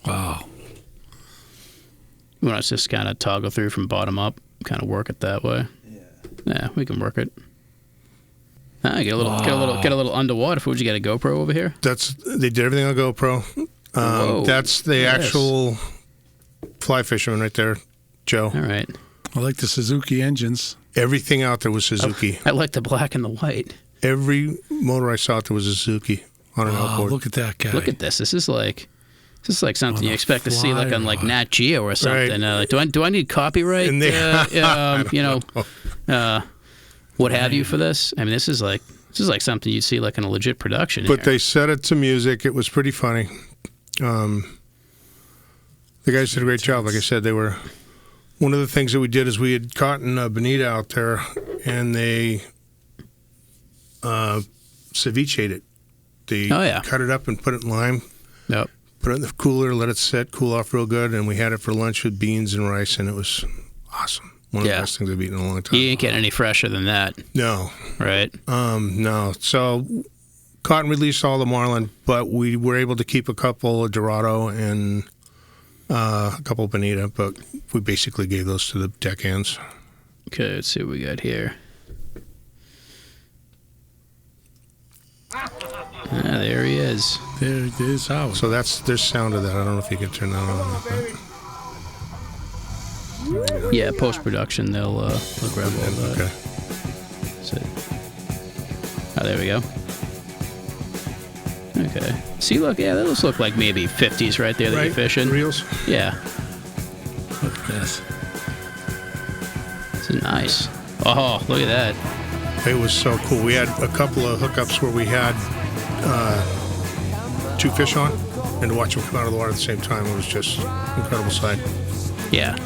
Wow. You want us to just kind of toggle through from bottom up, kind of work it that way. Yeah. Yeah, we can work it. Get a little underwater. Would you get a GoPro over here? They did everything on GoPro. Whoa. That's the Yes. actual fly fisherman right there, Joe. All right. I like the Suzuki engines. Everything out there was Suzuki. I like the black and the white. Every motor I saw out there was a Suzuki on an Wow, outboard. look at that guy. Look at this. This is like something On you a expect to see like on like fly Nat Geo or something. Right. Do I need copyright? And they- What have you for this? I mean, this is like something you'd see like in a legit production. But here. they set it to music. It was pretty funny. The guys did a great job. Like I said, they were. One of the things that we did is we had caught a bonita out there, and they ceviche'd it. They cut it up and put it in lime. Yep. Put it in the cooler, let it sit, cool off real good, and we had it for lunch with beans and rice, and it was awesome. One of the best things I've eaten in a long time. You ain't getting any fresher than that. No. Right? No. So caught and released all the marlin, but we were able to keep a couple of Dorado and a couple of bonita, but we basically gave those to the deckhands. Okay, let's see what we got here. There he is. There's Howie. So there's sound of that. I don't know if you can turn that on. But Yeah, post production they'll grab all that. okay. So, there we go. Okay. See, look, yeah, those look like maybe 50s right there that you're Right, fishing. reels. Yeah, Look at this. it's nice. Oh, look at that. It was so cool. We had a couple of hookups where we had two fish on, and to watch them come out of the water at the same time, it was just an incredible sight. Yeah.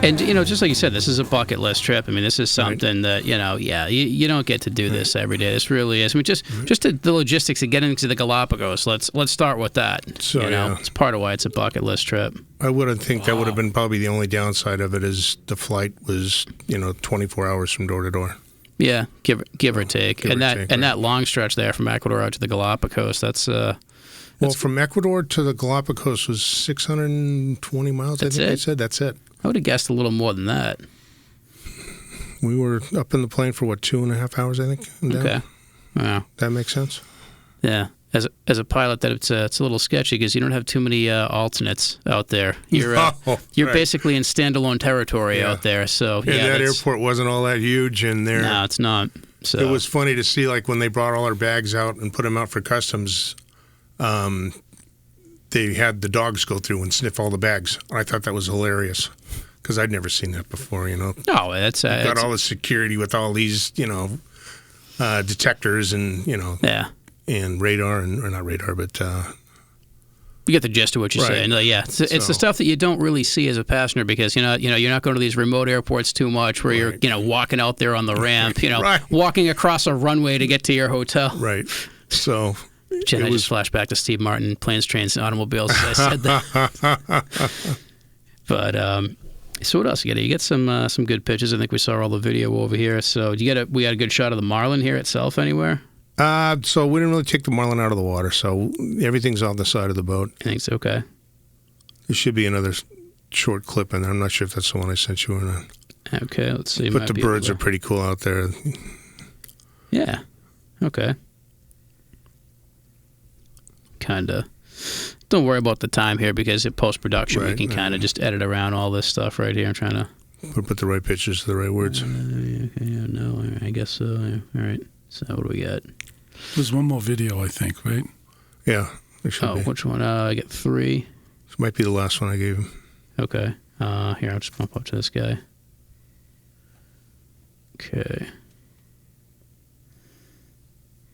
And, just like you said, this is a bucket list trip. I mean, this is something that, you don't get to do this every day. This really is. I mean, just the logistics of getting into the Galapagos, let's start with that. So, It's part of why it's a bucket list trip. I would think that would have been probably the only downside of it is the flight was, 24 hours from door to door. Yeah, give or take. That long stretch there from Ecuador out to the Galapagos, that's well, from Ecuador to the Galapagos was 620 miles, I think they said. That's it. I would have guessed a little more than that. We were up in the plane for, 2.5 hours, I think. Okay. Wow. That makes sense? Yeah. As a pilot, that it's a little sketchy because you don't have too many alternates out there. You're basically in standalone territory out there. So that airport wasn't all that huge, and no, it's not. So it was funny to see, like when they brought all our bags out and put them out for customs. They had the dogs go through and sniff all the bags. I thought that was hilarious because I'd never seen that before. No, that's got all the security with all these detectors and and radar or not radar, but you get the gist of what you're saying. It's the stuff that you don't really see as a passenger because you're not going to these remote airports too much where you're walking out there on the ramp, walking across a runway to get to your hotel. Right. So. Jen, I just flashed back to Steve Martin, Planes, Trains, and Automobiles as I said that. But so what else you get? You get some good pictures. I think we saw all the video over here. So we got a good shot of the marlin here itself anywhere? So we didn't really take the marlin out of the water. So everything's on the side of the boat. I think so. Okay. There should be another short clip in there. I'm not sure if that's the one I sent you or not. Okay, let's see. But the birds are pretty cool out there. Yeah. Okay. Kind of. Don't worry about the time here because in post-production we can kind of just edit around all this stuff right here. I'm trying to put the right pictures to the right words. I guess so. All right. So what do we got? There's one more video, I think, right? Yeah, there should be. Which one? I get 3. This might be the last one I gave him. Okay. Here, I'll just bump up to this guy. Okay.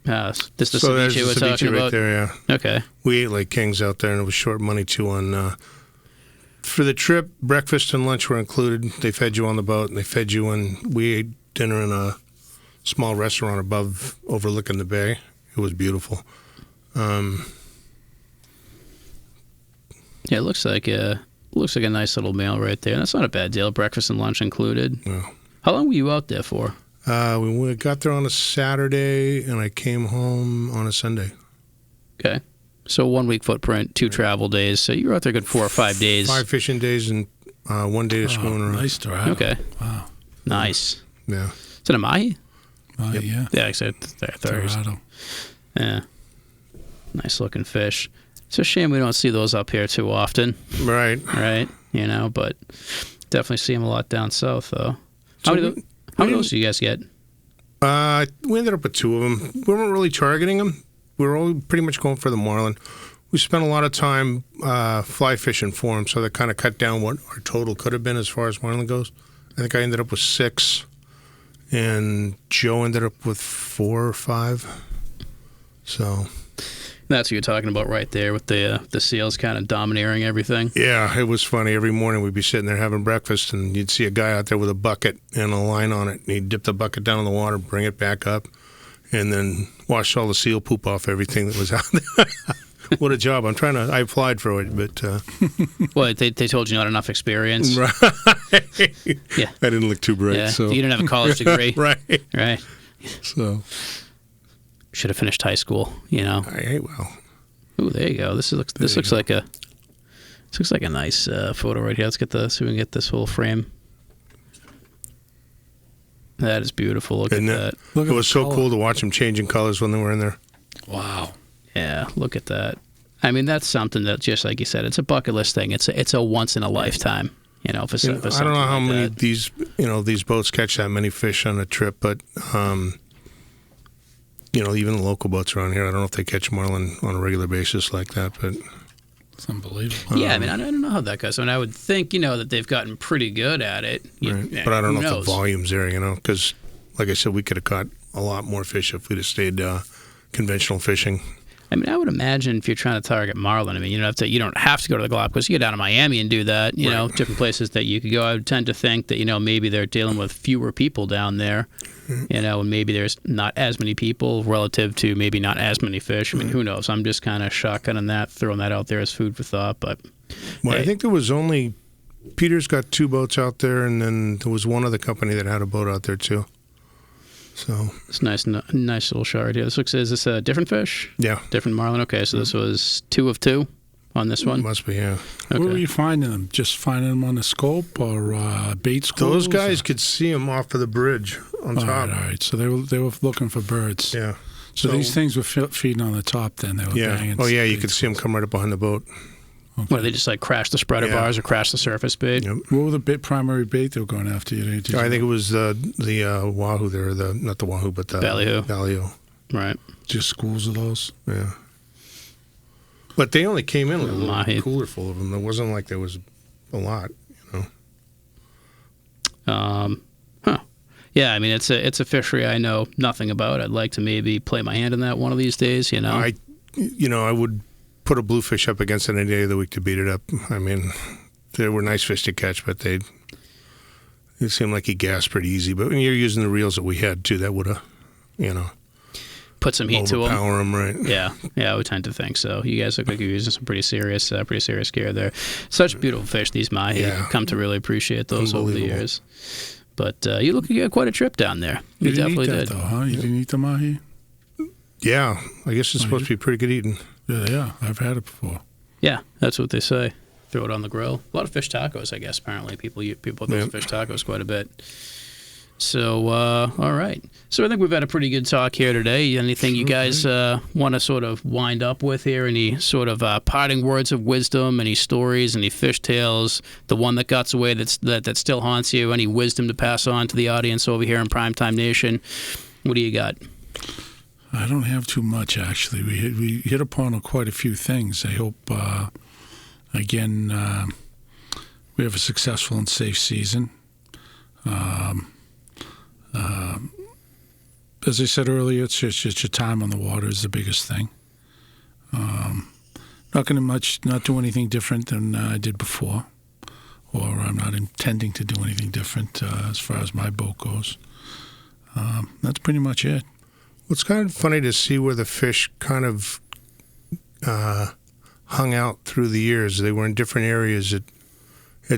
This is the ceviche we're talking about? Right there, yeah. Okay. We ate like kings out there, and it was short money, too. For the trip, breakfast and lunch were included. They fed you on the boat, and they fed you we ate dinner in a small restaurant above, overlooking the bay. It was beautiful. Yeah, it looks like a nice little meal right there. That's not a bad deal. Breakfast and lunch included. Yeah. How long were you out there for? We got there on a Saturday, and I came home on a Sunday. Okay. So 1 week footprint, 2 travel days. So you were out there a good 4 or 5 days. 5 fishing days and 1 day of schooner. Nice Dorado. Okay. Wow. Nice. Yeah. Is it a mahi? Yep. Yeah. Yeah, I said Dorado. Yeah. Nice looking fish. It's a shame we don't see those up here too often. Right. Right. But definitely see them a lot down south, though. How many of those do you guys get? We ended up with 2 of them. We weren't really targeting them. We were all pretty much going for the marlin. We spent a lot of time fly fishing for them, so that kind of cut down what our total could have been as far as marlin goes. I think I ended up with 6, and Joe ended up with 4 or 5. So that's what you're talking about right there with the seals kind of domineering everything. Yeah, it was funny. Every morning we'd be sitting there having breakfast, and you'd see a guy out there with a bucket and a line on it. And he'd dip the bucket down in the water, bring it back up, and then wash all the seal poop off everything that was out there. What a job. I applied for it, but... Well, they told you not enough experience. Right. Yeah. I didn't look too bright. Yeah. So. You didn't have a college degree. Right. So... Should have finished high school, Hey, well. Ooh, there you go. This looks like a nice photo right here. Let's see if we can get this whole frame. That is beautiful. Look at that. It was so cool to watch them changing colors when they were in there. Wow. Yeah, look at that. I mean, that's something that, just like you said, it's a bucket list thing. It's a once in a lifetime. For something I don't know how like many that. these boats catch that many fish on a trip, but even the local boats around here, I don't know if they catch marlin on a regular basis like that, but it's unbelievable. Yeah, I mean, I don't know how that goes. I mean, I would think, that they've gotten pretty good at it. Right. Yeah, but I don't know knows? if the volume's there, because, like I said, we could have caught a lot more fish if we'd have stayed conventional fishing. I mean, I would imagine if you're trying to target marlin, I mean, you don't have to go to the Galapagos. You get down to Miami and do that. You know, different places that you could go. I would tend to think that maybe they're dealing with fewer people down there. And maybe there's not as many people relative to maybe not as many fish. I mean, who knows? I'm just kind of shotgunning that, throwing that out there as food for thought. But I think there was only Peter's got 2 boats out there, and then there was one other company that had a boat out there too. So it's nice little shard here. Is this a different fish? Yeah, different marlin. Okay, so this was 2 of 2 on this one. Must be, yeah. Okay. Where were you finding them? Just finding them on the scope or bait schools? Those guys could see them off of the bridge on top. All right. So they were looking for birds. Yeah. So these things were feeding on the top. Then they were banging. Oh yeah, you could see them come right up behind the boat. Okay. What, they just like crash the spreader bars or crash the surface bait? Yep. What were the primary bait they were going after? I think it was the wahoo there, not the wahoo, but the ballyhoo. Right. Just schools of those. Yeah. But they only came in with a Mahi. little cooler full of them. It wasn't like there was a lot, Yeah, I mean it's a fishery I know nothing about. I'd like to maybe play my hand in that one of these days. I would put a bluefish up against it any day of the week to beat it up. I mean, they were nice fish to catch, but it seemed like he gasped pretty easy. But when you're using the reels that we had too, that would have, put some heat to them. Overpower them, right? Yeah, I would tend to think so. You guys look like you're using some pretty serious gear there. Such beautiful fish, these mahi. I've come to really appreciate those over the years. But you look like you had quite a trip down there. You definitely didn't eat did. Though, huh? You didn't eat the mahi? Yeah, I guess it's supposed to be pretty good eating. Yeah, I've had it before. Yeah, that's what they say. Throw it on the grill. A lot of fish tacos, I guess. Apparently, people put those fish tacos quite a bit. So, all right. So I think we've had a pretty good talk here today. Anything you guys want to sort of wind up with here? Any sort of parting words of wisdom? Any stories? Any fish tales? The one that got away that still haunts you? Any wisdom to pass on to the audience over here in Primetime Nation? What do you got? I don't have too much, actually. We hit upon quite a few things. I hope, again, we have a successful and safe season. As I said earlier, it's just your time on the water is the biggest thing. Not going to not do anything different than I did before, or I'm not intending to do anything different as far as my boat goes. That's pretty much it. Well, it's kind of funny to see where the fish kind of hung out through the years. They were in different areas at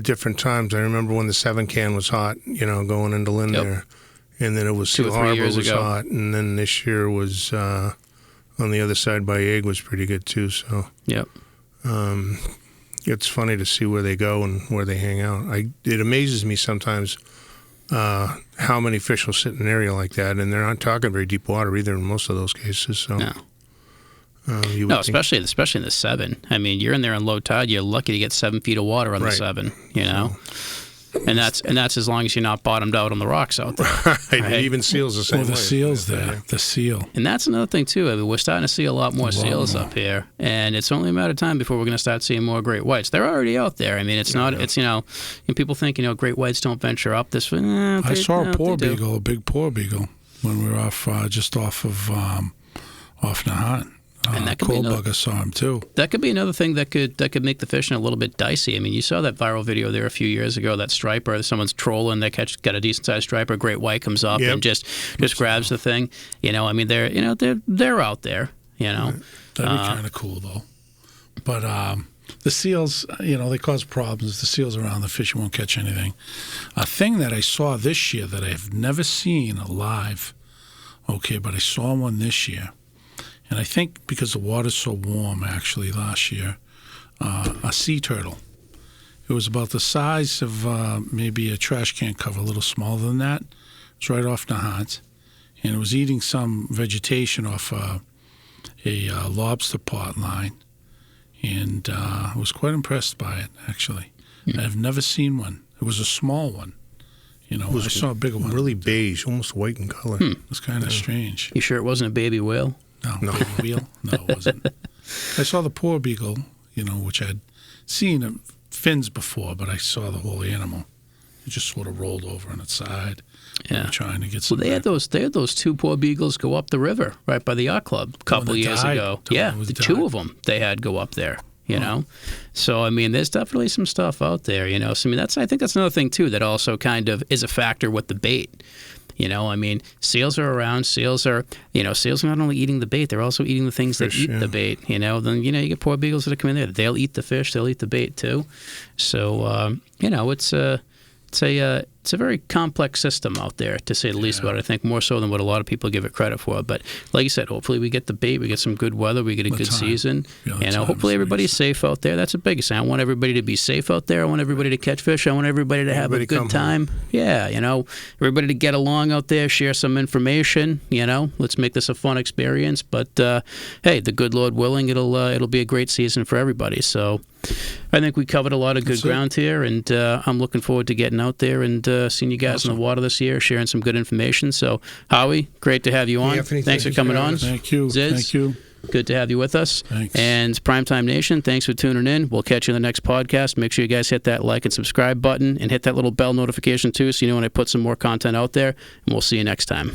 different times. I remember when the 7 can was hot, going into Lynn there. And then it was Seal Harbor was hot. And then this year was on the other side by Egg was pretty good too. So it's funny to see where they go and where they hang out. It amazes me sometimes how many fish will sit in an area like that, and they're not talking very deep water either in most of those cases. So. No. Especially in the 7. I mean, you're in there on low tide. You're lucky to get 7 feet of water on the 7. And that's as long as you're not bottomed out on the rocks out there. Right? Even seals the same way. The seals there. The seal. And that's another thing, too. I mean, we're starting to see a lot more seals up here. And it's only a matter of time before we're going to start seeing more great whites. They're already out there. I mean, it's not, it's, and people think, great whites don't venture up this way. I saw a big poor beagle, when we were just off of Nahat. And that could Cold saw him too. That could be another thing that could make the fishing a little bit dicey. I mean, you saw that viral video there a few years ago. That striper, someone's trolling, got a decent sized striper. Great white comes up and just grabs the thing. I mean, they're out there. That'd be kind of cool though. But the seals, they cause problems. The seals around the fish won't catch anything. A thing that I saw this year that I have never seen alive. Okay, but I saw one this year. And I think because the water's so warm, actually, last year, a sea turtle. It was about the size of maybe a trash can cover, a little smaller than that. It's right off Nahat. And it was eating some vegetation off a lobster pot line. And I was quite impressed by it, actually. I've never seen one. It was a small one. I saw a bigger one. Really beige, almost white in color. It was kind of strange. You sure it wasn't a baby whale? No. Baby wheel? No, it wasn't. I saw the poor beagle, which I'd seen fins before, but I saw the whole animal. It just sort of rolled over on its side. Yeah. Trying to get Well, some. they had those two poor beagles go up the river right by the yacht club a couple that years died. ago. The one Yeah, that was the died. two of them they had go up there. You know, so I mean, there's definitely some stuff out there. You know, so I mean, I think that's another thing too that also kind of is a factor with the bait. You know, I mean, seals are around. Seals are not only eating the bait, they're also eating the things that eat the bait. You know, then you get poor beagles that come in there. They'll eat the fish. They'll eat the bait too. So it's a very complex system out there, to say the least about it. I think more so than what a lot of people give it credit for. But like you said, hopefully we get the bait, we get some good weather, we get a good season. Hopefully everybody's safe out there. That's the biggest thing. I want everybody to be safe out there. I want everybody to catch fish. I want everybody to have a good time. Yeah, everybody to get along out there, share some information. Let's make this a fun experience. But hey, the good Lord willing, it'll be a great season for everybody. So I think we covered a lot of good ground here, and I'm looking forward to getting out there and seeing you guys in the water this year, sharing some good information. So, Howie, great to have you on. Anthony, thanks for coming on. Thank you. Ziz, Thank you. good to have you with us. Thanks. And Primetime Nation, thanks for tuning in. We'll catch you in the next podcast. Make sure you guys hit that like and subscribe button and hit that little bell notification too, so you know when I put some more content out there. And we'll see you next time.